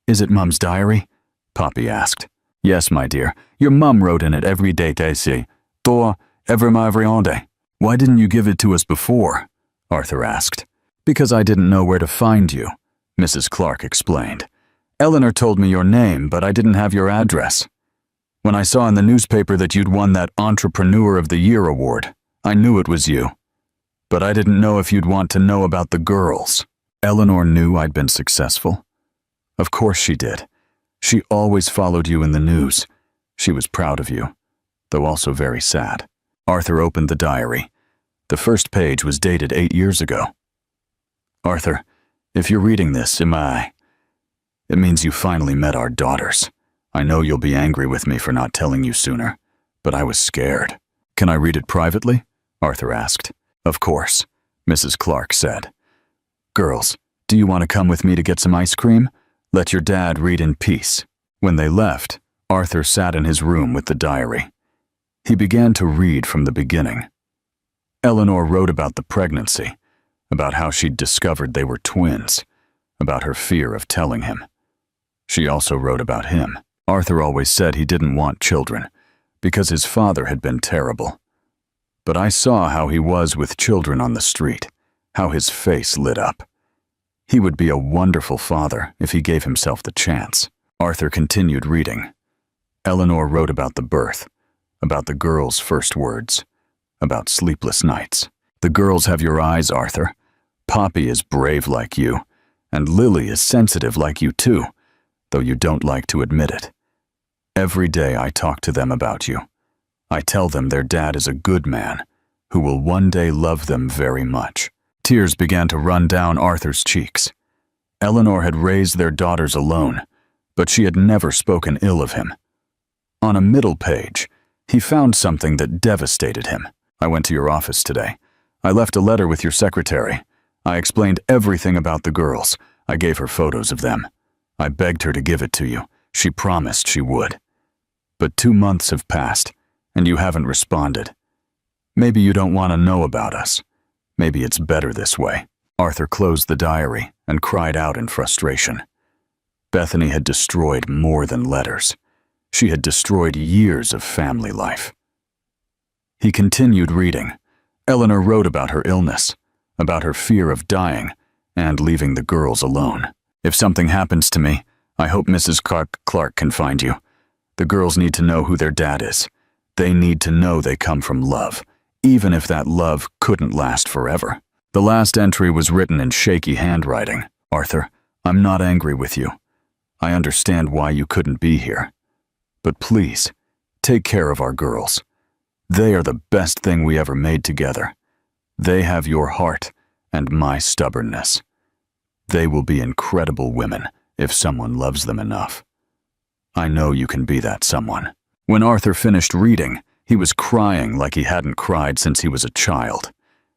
Is it Mum's diary? Poppy asked. Yes, my dear. Your mum wrote in it every day ici. Toi, every onde. Why didn't you give it to us before? Arthur asked. Because I didn't know where to find you, Mrs. Clark explained. Eleanor told me your name, but I didn't have your address. When I saw in the newspaper that you'd won that Entrepreneur of the Year award, I knew it was you. But I didn't know if you'd want to know about the girls. Eleanor knew I'd been successful? Of course she did. She always followed you in the news. She was proud of you, though also very sad. Arthur opened the diary. The first page was dated 8 years ago. Arthur, if you're reading this, it means you finally met our daughters. I know you'll be angry with me for not telling you sooner, but I was scared. Can I read it privately? Arthur asked. Of course, Mrs. Clark said. Girls, do you want to come with me to get some ice cream? Let your dad read in peace. When they left, Arthur sat in his room with the diary. He began to read from the beginning. Eleanor wrote about the pregnancy, about how she'd discovered they were twins, about her fear of telling him. She also wrote about him. Arthur always said he didn't want children, because his father had been terrible. But I saw how he was with children on the street, how his face lit up. He would be a wonderful father if he gave himself the chance. Arthur continued reading. Eleanor wrote about the birth, about the girls' first words, about sleepless nights. The girls have your eyes, Arthur. Poppy is brave like you, and Lily is sensitive like you too, though you don't like to admit it. Every day I talk to them about you. I tell them their dad is a good man, who will one day love them very much. Tears began to run down Arthur's cheeks. Eleanor had raised their daughters alone, but she had never spoken ill of him. On a middle page, he found something that devastated him. I went to your office today. I left a letter with your secretary. I explained everything about the girls. I gave her photos of them. I begged her to give it to you. She promised she would. But 2 months have passed, and you haven't responded. Maybe you don't want to know about us. Maybe it's better this way. Arthur closed the diary and cried out in frustration. Bethany had destroyed more than letters. She had destroyed years of family life. He continued reading. Eleanor wrote about her illness, about her fear of dying, and leaving the girls alone. If something happens to me, I hope Mrs. Clark can find you. The girls need to know who their dad is. They need to know they come from love, even if that love couldn't last forever. The last entry was written in shaky handwriting. Arthur, I'm not angry with you. I understand why you couldn't be here. But please, take care of our girls. They are the best thing we ever made together. They have your heart and my stubbornness. They will be incredible women if someone loves them enough. I know you can be that someone. When Arthur finished reading, he was crying like he hadn't cried since he was a child.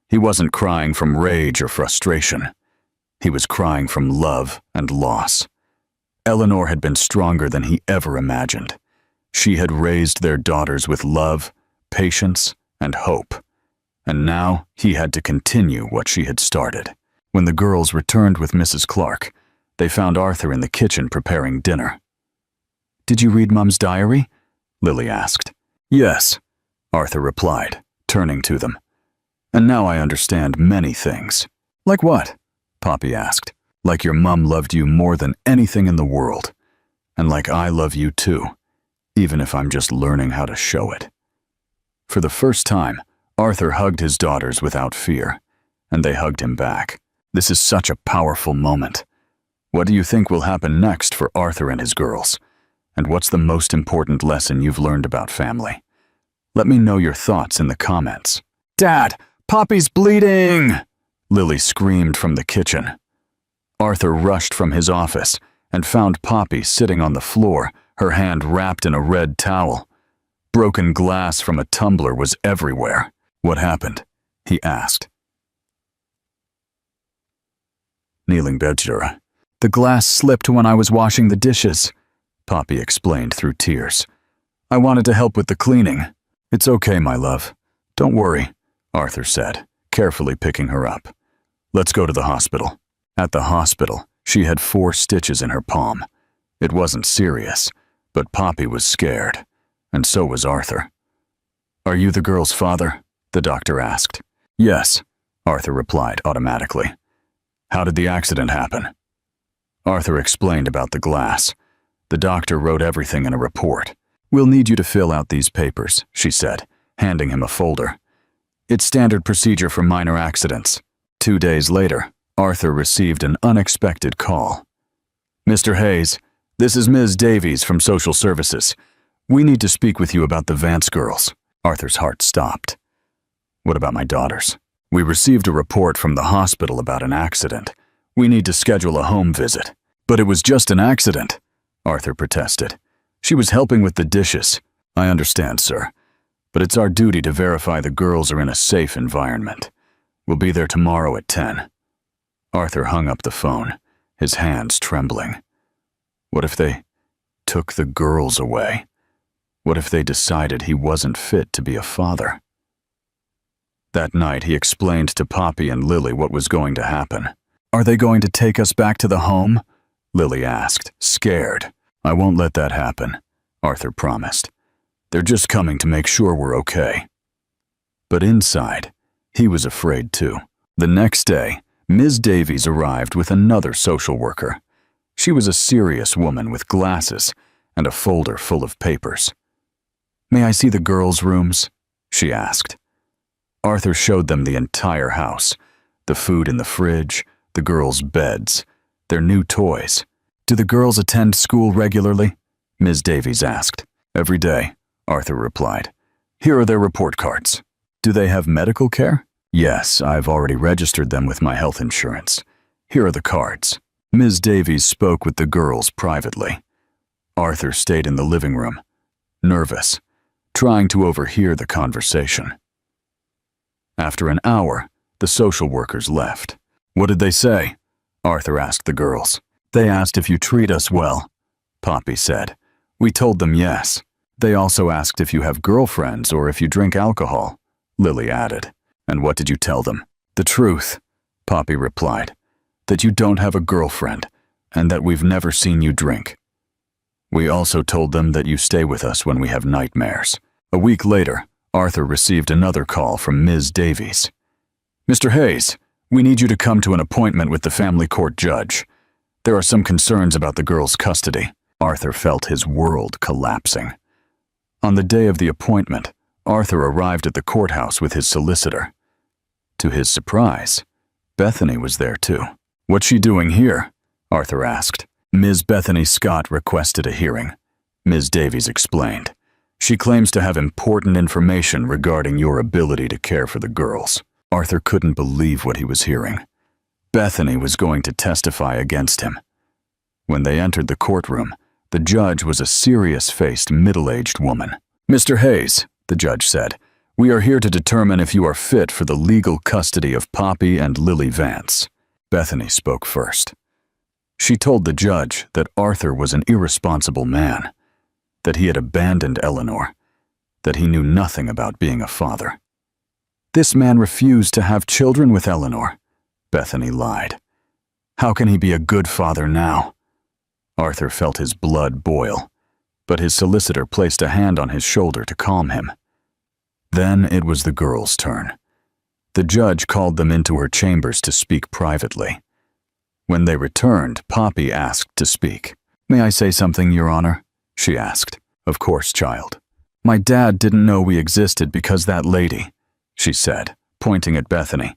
He wasn't crying from rage or frustration. He was crying from love and loss. Eleanor had been stronger than he ever imagined. She had raised their daughters with love, patience, and hope. And now he had to continue what she had started. When the girls returned with Mrs. Clark, they found Arthur in the kitchen preparing dinner. Did you read Mum's diary? Lily asked. Yes, Arthur replied, turning to them. And now I understand many things. Like what? Poppy asked. Like your mum loved you more than anything in the world. And like I love you too, even if I'm just learning how to show it. For the first time, Arthur hugged his daughters without fear, and they hugged him back. This is such a powerful moment. What do you think will happen next for Arthur and his girls? And what's the most important lesson you've learned about family? Let me know your thoughts in the comments. Dad, Poppy's bleeding! Lily screamed from the kitchen. Arthur rushed from his office and found Poppy sitting on the floor, her hand wrapped in a red towel. Broken glass from a tumbler was everywhere. "What happened?" he asked. Kneeling Bedjura. "The glass slipped when I was washing the dishes," Poppy explained through tears. "I wanted to help with the cleaning." "It's okay, my love. Don't worry," Arthur said, carefully picking her up. "Let's go to the hospital." At the hospital, she had 4 stitches in her palm. It wasn't serious, but Poppy was scared, and so was Arthur. "Are you the girl's father?" the doctor asked. "Yes," Arthur replied automatically. "How did the accident happen?" Arthur explained about the glass. The doctor wrote everything in a report. "We'll need you to fill out these papers," she said, handing him a folder. "It's standard procedure for minor accidents." 2 days later, Arthur received an unexpected call. "Mr. Hayes, this is Ms. Davies from Social Services. We need to speak with you about the Vance girls." Arthur's heart stopped. "What about my daughters?" "We received a report from the hospital about an accident. We need to schedule a home visit." "But it was just an accident," Arthur protested. "She was helping with the dishes." "I understand, sir, but it's our duty to verify the girls are in a safe environment. We'll be there tomorrow at 10. Arthur hung up the phone, his hands trembling. What if they took the girls away? What if they decided he wasn't fit to be a father? That night, he explained to Poppy and Lily what was going to happen. "Are they going to take us back to the home?" Lily asked, scared. "I won't let that happen," Arthur promised. "They're just coming to make sure we're okay." But inside, he was afraid too. The next day, Ms. Davies arrived with another social worker. She was a serious woman with glasses and a folder full of papers. "May I see the girls' rooms?" she asked. Arthur showed them the entire house, the food in the fridge, the girls' beds, their new toys. "Do the girls attend school regularly?" Ms. Davies asked. "Every day," Arthur replied. "Here are their report cards." "Do they have medical care?" "Yes, I've already registered them with my health insurance. Here are the cards." Ms. Davies spoke with the girls privately. Arthur stayed in the living room, nervous, trying to overhear the conversation. After an hour, the social workers left. "What did they say?" Arthur asked the girls. "They asked if you treat us well," Poppy said. "We told them yes. They also asked if you have girlfriends or if you drink alcohol," Lily added. "And what did you tell them?" "The truth," Poppy replied. "That you don't have a girlfriend and that we've never seen you drink. We also told them that you stay with us when we have nightmares." A week later, Arthur received another call from Ms. Davies. "Mr. Hayes, we need you to come to an appointment with the family court judge. There are some concerns about the girls' custody." Arthur felt his world collapsing. On the day of the appointment, Arthur arrived at the courthouse with his solicitor. To his surprise, Bethany was there too. "What's she doing here?" Arthur asked. "Ms. Bethany Scott requested a hearing," Ms. Davies explained. "She claims to have important information regarding your ability to care for the girls." Arthur couldn't believe what he was hearing. Bethany was going to testify against him. When they entered the courtroom, the judge was a serious-faced, middle-aged woman. "Mr. Hayes," the judge said, "we are here to determine if you are fit for the legal custody of Poppy and Lily Vance." Bethany spoke first. She told the judge that Arthur was an irresponsible man, that he had abandoned Eleanor, that he knew nothing about being a father. "This man refused to have children with Eleanor," Bethany lied. "How can he be a good father now?" Arthur felt his blood boil, but his solicitor placed a hand on his shoulder to calm him. Then it was the girls' turn. The judge called them into her chambers to speak privately. When they returned, Poppy asked to speak. "May I say something, Your Honor?" she asked. "Of course, child." "My dad didn't know we existed because that lady," she said, pointing at Bethany,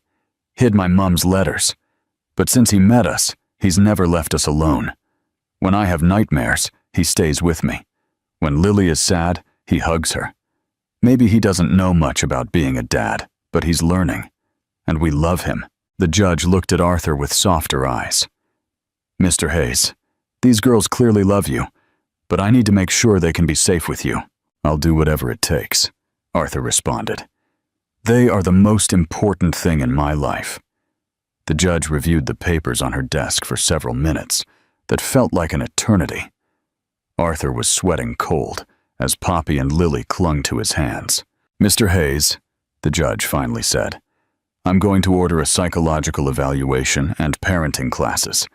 "hid my mum's letters. But since he met us, he's never left us alone. When I have nightmares, he stays with me. When Lily is sad, he hugs her. Maybe he doesn't know much about being a dad, but he's learning. And we love him." The judge looked at Arthur with softer eyes. Mr. Hayes, these girls clearly love you, but I need to make sure they can be safe with you. I'll do whatever it takes, Arthur responded. They are the most important thing in my life. The judge reviewed the papers on her desk for several minutes that felt like an eternity. Arthur was sweating cold as Poppy and Lily clung to his hands. Mr. Hayes, the judge finally said, I'm going to order a psychological evaluation and parenting classes.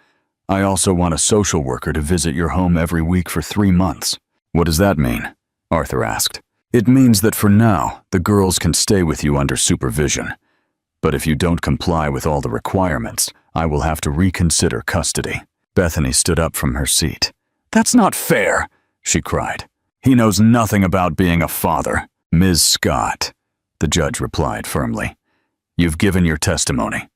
I also want a social worker to visit your home every week for 3 months. What does that mean? Arthur asked. It means that for now, the girls can stay with you under supervision. But if you don't comply with all the requirements, I will have to reconsider custody. Bethany stood up from her seat. That's not fair, she cried. He knows nothing about being a father. Ms. Scott, the judge replied firmly. You've given your testimony.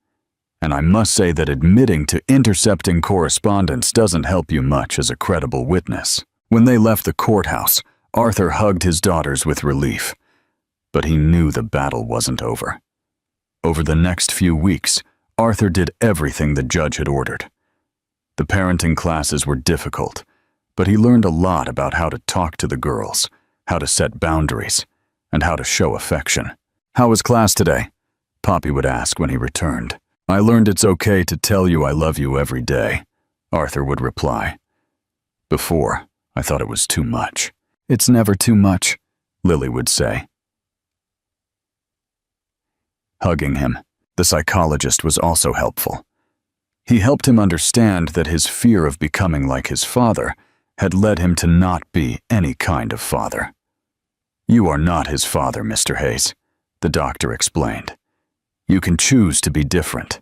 And I must say that admitting to intercepting correspondence doesn't help you much as a credible witness. When they left the courthouse, Arthur hugged his daughters with relief. But he knew the battle wasn't over. Over the next few weeks, Arthur did everything the judge had ordered. The parenting classes were difficult, but he learned a lot about how to talk to the girls, how to set boundaries, and how to show affection. How was class today? Poppy would ask when he returned. I learned it's okay to tell you I love you every day, Arthur would reply. Before, I thought it was too much. It's never too much, Lily would say. Hugging him, the psychologist was also helpful. He helped him understand that his fear of becoming like his father had led him to not be any kind of father. You are not his father, Mr. Hayes, the doctor explained. You can choose to be different.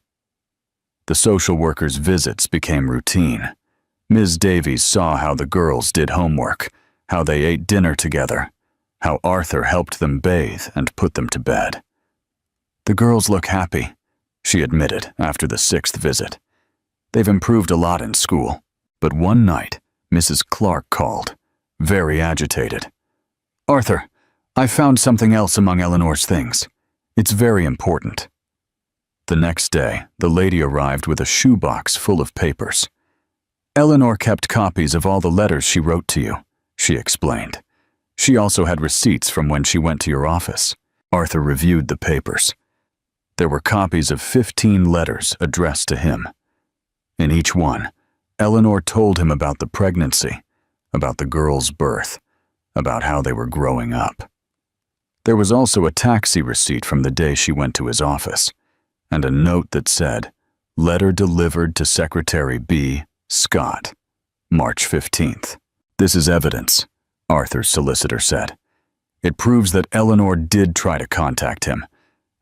The social worker's visits became routine. Ms. Davies saw how the girls did homework, how they ate dinner together, how Arthur helped them bathe and put them to bed. The girls look happy, she admitted after the 6th visit. They've improved a lot in school, but one night, Mrs. Clark called, very agitated. Arthur, I found something else among Eleanor's things. It's very important. The next day, the lady arrived with a shoebox full of papers. Eleanor kept copies of all the letters she wrote to you, she explained. She also had receipts from when she went to your office. Arthur reviewed the papers. There were copies of 15 letters addressed to him. In each one, Eleanor told him about the pregnancy, about the girl's birth, about how they were growing up. There was also a taxi receipt from the day she went to his office, and a note that said, Letter delivered to Secretary B. Scott, March 15th. This is evidence, Arthur's solicitor said. It proves that Eleanor did try to contact him,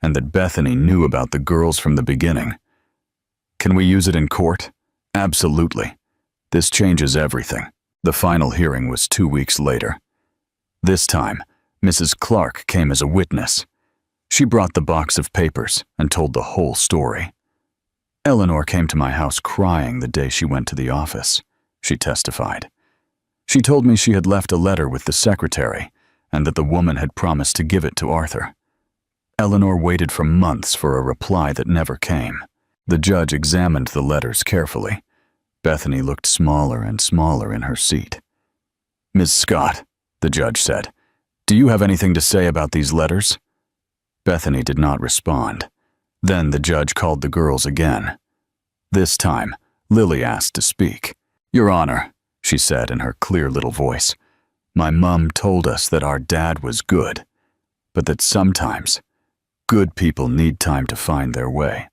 and that Bethany knew about the girls from the beginning. Can we use it in court? Absolutely. This changes everything. The final hearing was 2 weeks later. This time, Mrs. Clark came as a witness. She brought the box of papers and told the whole story. Eleanor came to my house crying the day she went to the office, she testified. She told me she had left a letter with the secretary and that the woman had promised to give it to Arthur. Eleanor waited for months for a reply that never came. The judge examined the letters carefully. Bethany looked smaller and smaller in her seat. Ms. Scott, the judge said, do you have anything to say about these letters? Bethany did not respond. Then the judge called the girls again. This time, Lily asked to speak. Your Honor, she said in her clear little voice, my mom told us that our dad was good, but that sometimes good people need time to find their way.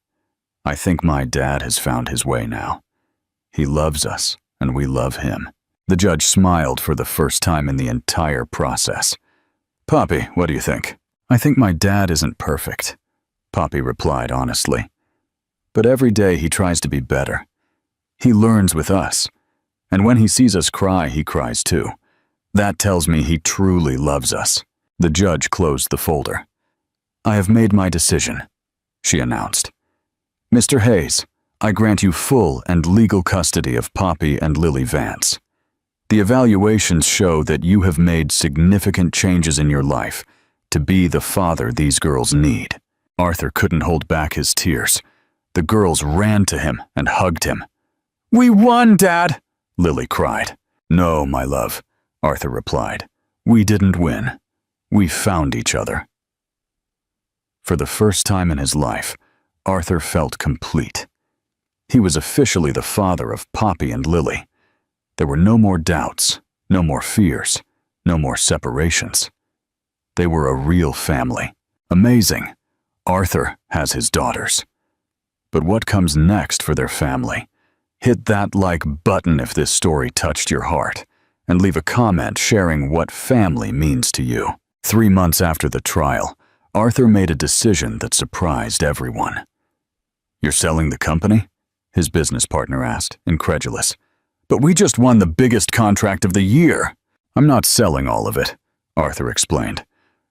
I think my dad has found his way now. He loves us, and we love him. The judge smiled for the first time in the entire process. Poppy, what do you think? I think my dad isn't perfect, Poppy replied honestly. But every day he tries to be better. He learns with us, and when he sees us cry, he cries too. That tells me he truly loves us. The judge closed the folder. I have made my decision, she announced. Mr. Hayes, I grant you full and legal custody of Poppy and Lily Vance. The evaluations show that you have made significant changes in your life to be the father these girls need. Arthur couldn't hold back his tears. The girls ran to him and hugged him. "We won, Dad!" Lily cried. "No, my love," Arthur replied. "We didn't win. We found each other." For the first time in his life, Arthur felt complete. He was officially the father of Poppy and Lily. There were no more doubts, no more fears, no more separations. They were a real family. Amazing. Arthur has his daughters. But what comes next for their family? Hit that like button if this story touched your heart, and leave a comment sharing what family means to you. 3 months after the trial, Arthur made a decision that surprised everyone. "You're selling the company?" his business partner asked, incredulous. "But we just won the biggest contract of the year." "I'm not selling all of it," Arthur explained.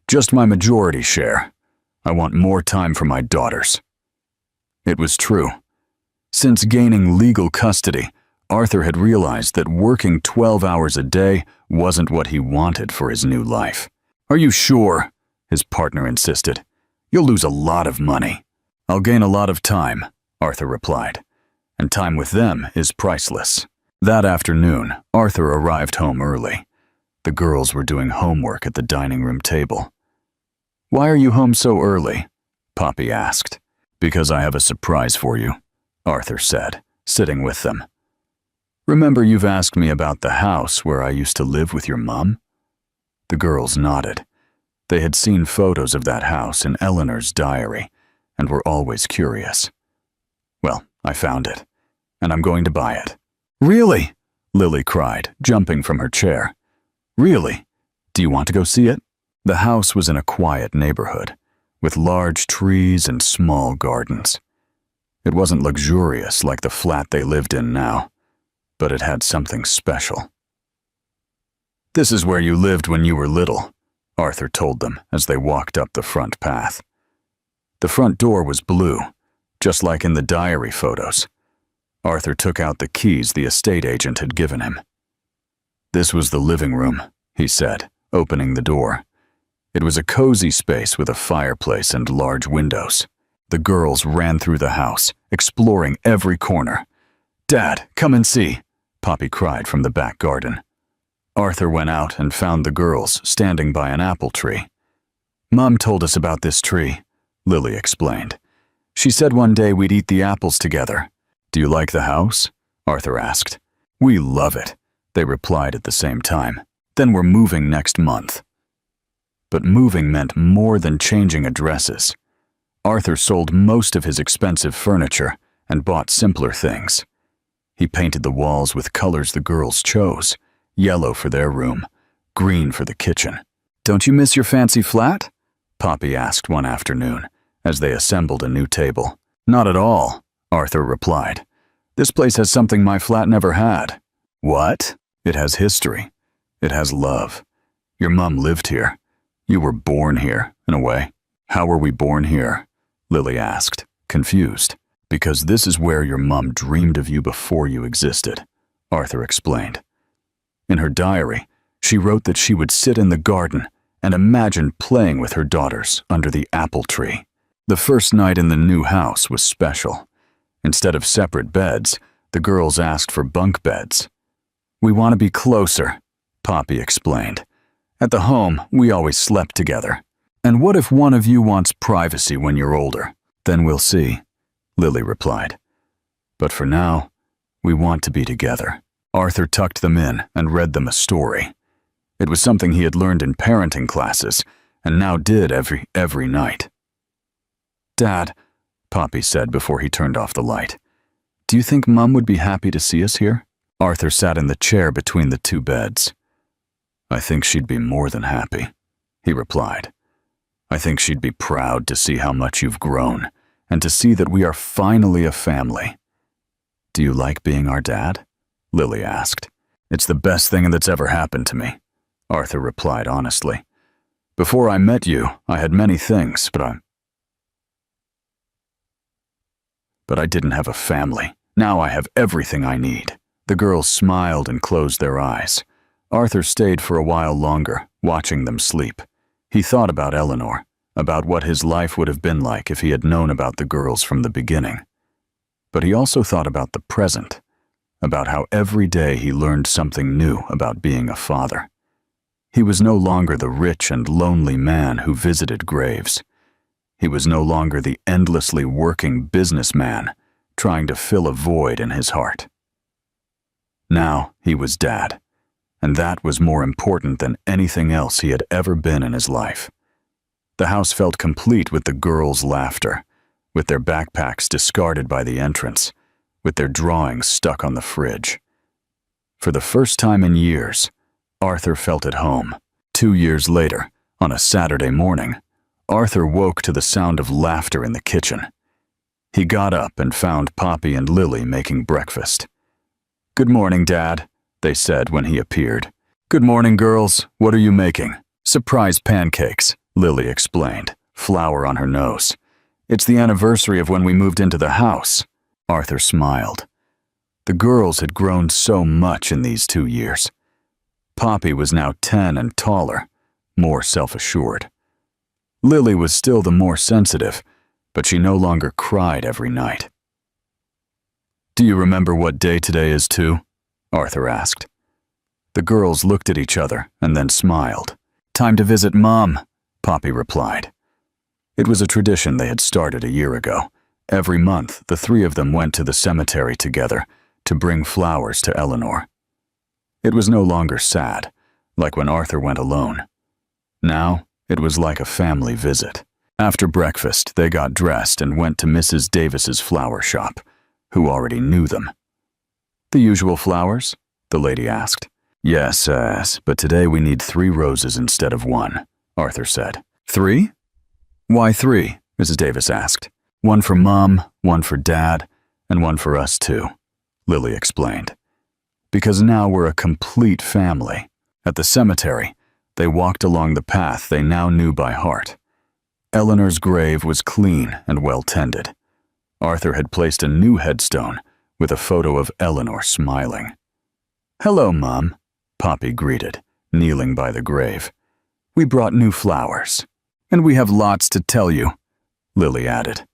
"Just my majority share. I want more time for my daughters." It was true. Since gaining legal custody, Arthur had realized that working 12 hours a day wasn't what he wanted for his new life. "Are you sure?" his partner insisted. "You'll lose a lot of money." "I'll gain a lot of time," Arthur replied. "And time with them is priceless." That afternoon, Arthur arrived home early. The girls were doing homework at the dining room table. "Why are you home so early?" Poppy asked. "Because I have a surprise for you," Arthur said, sitting with them. "Remember you've asked me about the house where I used to live with your mom?" The girls nodded. They had seen photos of that house in Eleanor's diary and were always curious. "Well, I found it, and I'm going to buy it." "Really?" Lily cried, jumping from her chair. "Really? Do you want to go see it?" The house was in a quiet neighborhood, with large trees and small gardens. It wasn't luxurious like the flat they lived in now, but it had something special. "This is where you lived when you were little," Arthur told them as they walked up the front path. The front door was blue, just like in the diary photos. Arthur took out the keys the estate agent had given him. "This was the living room," he said, opening the door. It was a cozy space with a fireplace and large windows. The girls ran through the house, exploring every corner. "Dad, come and see," Poppy cried from the back garden. Arthur went out and found the girls standing by an apple tree. "Mom told us about this tree," Lily explained. "She said one day we'd eat the apples together." "Do you like the house?" Arthur asked. "We love it," they replied at the same time. "Then we're moving next month." But moving meant more than changing addresses. Arthur sold most of his expensive furniture and bought simpler things. He painted the walls with colors the girls chose, yellow for their room, green for the kitchen. "Don't you miss your fancy flat?" Poppy asked one afternoon, as they assembled a new table. "Not at all," Arthur replied. "This place has something my flat never had." "What?" "It has history. It has love. Your mom lived here. You were born here, in a way." "How were we born here?" Lily asked, confused. "Because this is where your mom dreamed of you before you existed," Arthur explained. In her diary, she wrote that she would sit in the garden and imagine playing with her daughters under the apple tree. The first night in the new house was special. Instead of separate beds, the girls asked for bunk beds. "We want to be closer," Poppy explained. "At the home, we always slept together. And what if one of you wants privacy when you're older? Then we'll see," Lily replied. "But for now, we want to be together." Arthur tucked them in and read them a story. It was something he had learned in parenting classes and now did every night. "Dad," Poppy said before he turned off the light, "do you think Mum would be happy to see us here?" Arthur sat in the chair between the two beds. "I think she'd be more than happy," he replied. "I think she'd be proud to see how much you've grown and to see that we are finally a family." "Do you like being our dad?" Lily asked. "It's the best thing that's ever happened to me," Arthur replied honestly. "Before I met you, I had many things, but I didn't have a family. Now I have everything I need." The girls smiled and closed their eyes. Arthur stayed for a while longer, watching them sleep. He thought about Eleanor, about what his life would have been like if he had known about the girls from the beginning. But he also thought about the present, about how every day he learned something new about being a father. He was no longer the rich and lonely man who visited graves. He was no longer the endlessly working businessman trying to fill a void in his heart. Now he was Dad, and that was more important than anything else he had ever been in his life. The house felt complete with the girls' laughter, with their backpacks discarded by the entrance, with their drawings stuck on the fridge. For the first time in years, Arthur felt at home. 2 years later, on a Saturday morning, Arthur woke to the sound of laughter in the kitchen. He got up and found Poppy and Lily making breakfast. "Good morning, Dad," they said when he appeared. "Good morning, girls. What are you making?" "Surprise pancakes," Lily explained, flour on her nose. "It's the anniversary of when we moved into the house." Arthur smiled. The girls had grown so much in these 2 years. Poppy was now 10 and taller, more self-assured. Lily was still the more sensitive, but she no longer cried every night. "Do you remember what day today is, too?" Arthur asked. The girls looked at each other and then smiled. "Time to visit Mom," Poppy replied. It was a tradition they had started a year ago. Every month, the 3 of them went to the cemetery together to bring flowers to Eleanor. It was no longer sad, like when Arthur went alone. Now, it was like a family visit. After breakfast, they got dressed and went to Mrs. Davis's flower shop, who already knew them. "The usual flowers?" the lady asked. Yes, but today we need 3 roses instead of 1, Arthur said. 3? Why 3? Mrs. Davis asked. 1 for Mom, 1 for Dad, and 1 for us too, Lily explained. Because now we're a complete family. At the cemetery, they walked along the path they now knew by heart. Eleanor's grave was clean and well tended. Arthur had placed a new headstone with a photo of Eleanor smiling. "Hello, Mom," Poppy greeted, kneeling by the grave. "We brought new flowers. And we have lots to tell you," Lily added.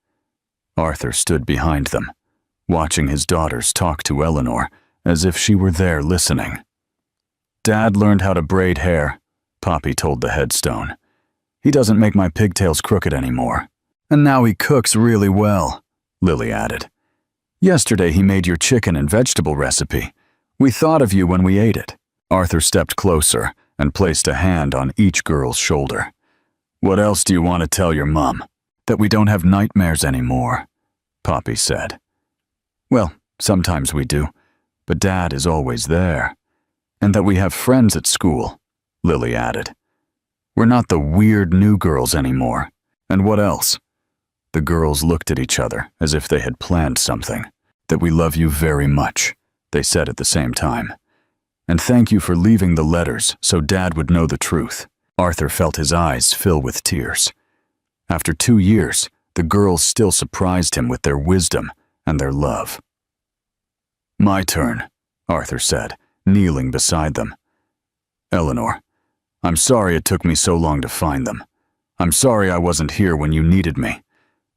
Arthur stood behind them, watching his daughters talk to Eleanor as if she were there listening. "Dad learned how to braid hair," Poppy told the headstone. "He doesn't make my pigtails crooked anymore. And now he cooks really well," Lily added. "Yesterday he made your chicken and vegetable recipe. We thought of you when we ate it." Arthur stepped closer and placed a hand on each girl's shoulder. "What else do you want to tell your mom?" "That we don't have nightmares anymore," Poppy said. "Well, sometimes we do, but Dad is always there. And that we have friends at school," Lily added. "We're not the weird new girls anymore. And what else?" The girls looked at each other as if they had planned something. "That we love you very much," they said at the same time. "And thank you for leaving the letters so Dad would know the truth." Arthur felt his eyes fill with tears. After 2 years, the girls still surprised him with their wisdom and their love. "My turn," Arthur said, kneeling beside them. "Eleanor, I'm sorry it took me so long to find them. I'm sorry I wasn't here when you needed me.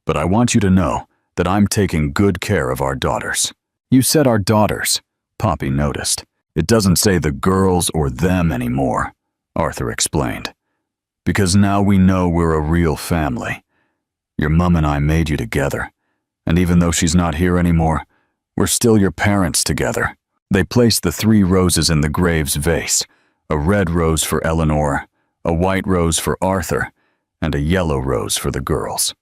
But I want you to know that I'm taking good care of our daughters." "You said our daughters," Poppy noticed. "It doesn't say the girls or them anymore," Arthur explained. "Because now we know we're a real family. Your mom and I made you together, and even though she's not here anymore, we're still your parents together." They placed the 3 roses in the grave's vase, a red rose for Eleanor, a white rose for Arthur, and a yellow rose for the girls.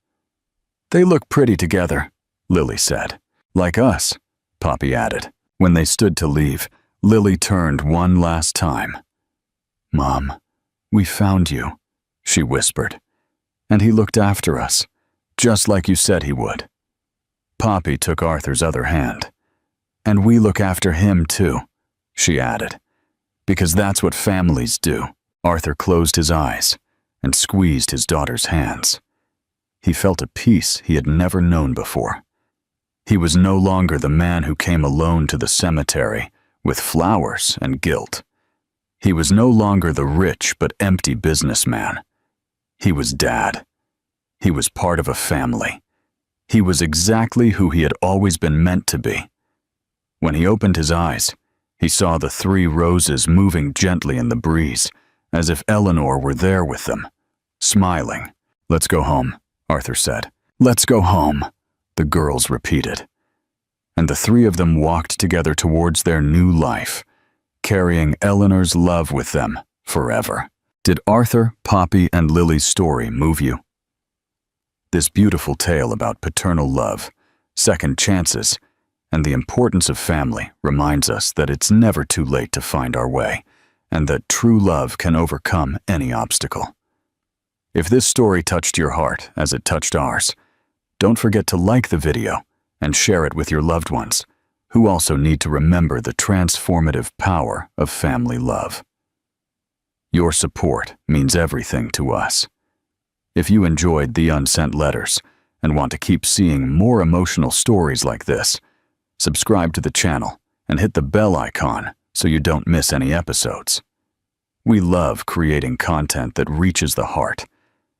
"They look pretty together," Lily said. "Like us," Poppy added. When they stood to leave, Lily turned one last time. "Mom, we found you," she whispered. "And he looked after us, just like you said he would." Poppy took Arthur's other hand. "And we look after him too," she added. "Because that's what families do." Arthur closed his eyes and squeezed his daughter's hands. He felt a peace he had never known before. He was no longer the man who came alone to the cemetery with flowers and guilt. He was no longer the rich but empty businessman. He was Dad. He was part of a family. He was exactly who he had always been meant to be. When he opened his eyes, he saw the 3 roses moving gently in the breeze, as if Eleanor were there with them, smiling. "Let's go home," Arthur said. "Let's go home," the girls repeated. And the 3 of them walked together towards their new life, carrying Eleanor's love with them forever. Did Arthur, Poppy, and Lily's story move you? This beautiful tale about paternal love, second chances, and the importance of family reminds us that it's never too late to find our way, and that true love can overcome any obstacle. If this story touched your heart as it touched ours, don't forget to like the video and share it with your loved ones, who also need to remember the transformative power of family love. Your support means everything to us. If you enjoyed the unsent letters and want to keep seeing more emotional stories like this, subscribe to the channel and hit the bell icon so you don't miss any episodes. We love creating content that reaches the heart,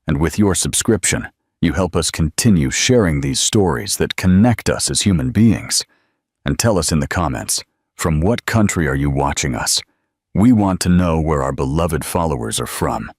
and with your subscription, you help us continue sharing these stories that connect us as human beings. And tell us in the comments, from what country are you watching us? We want to know where our beloved followers are from.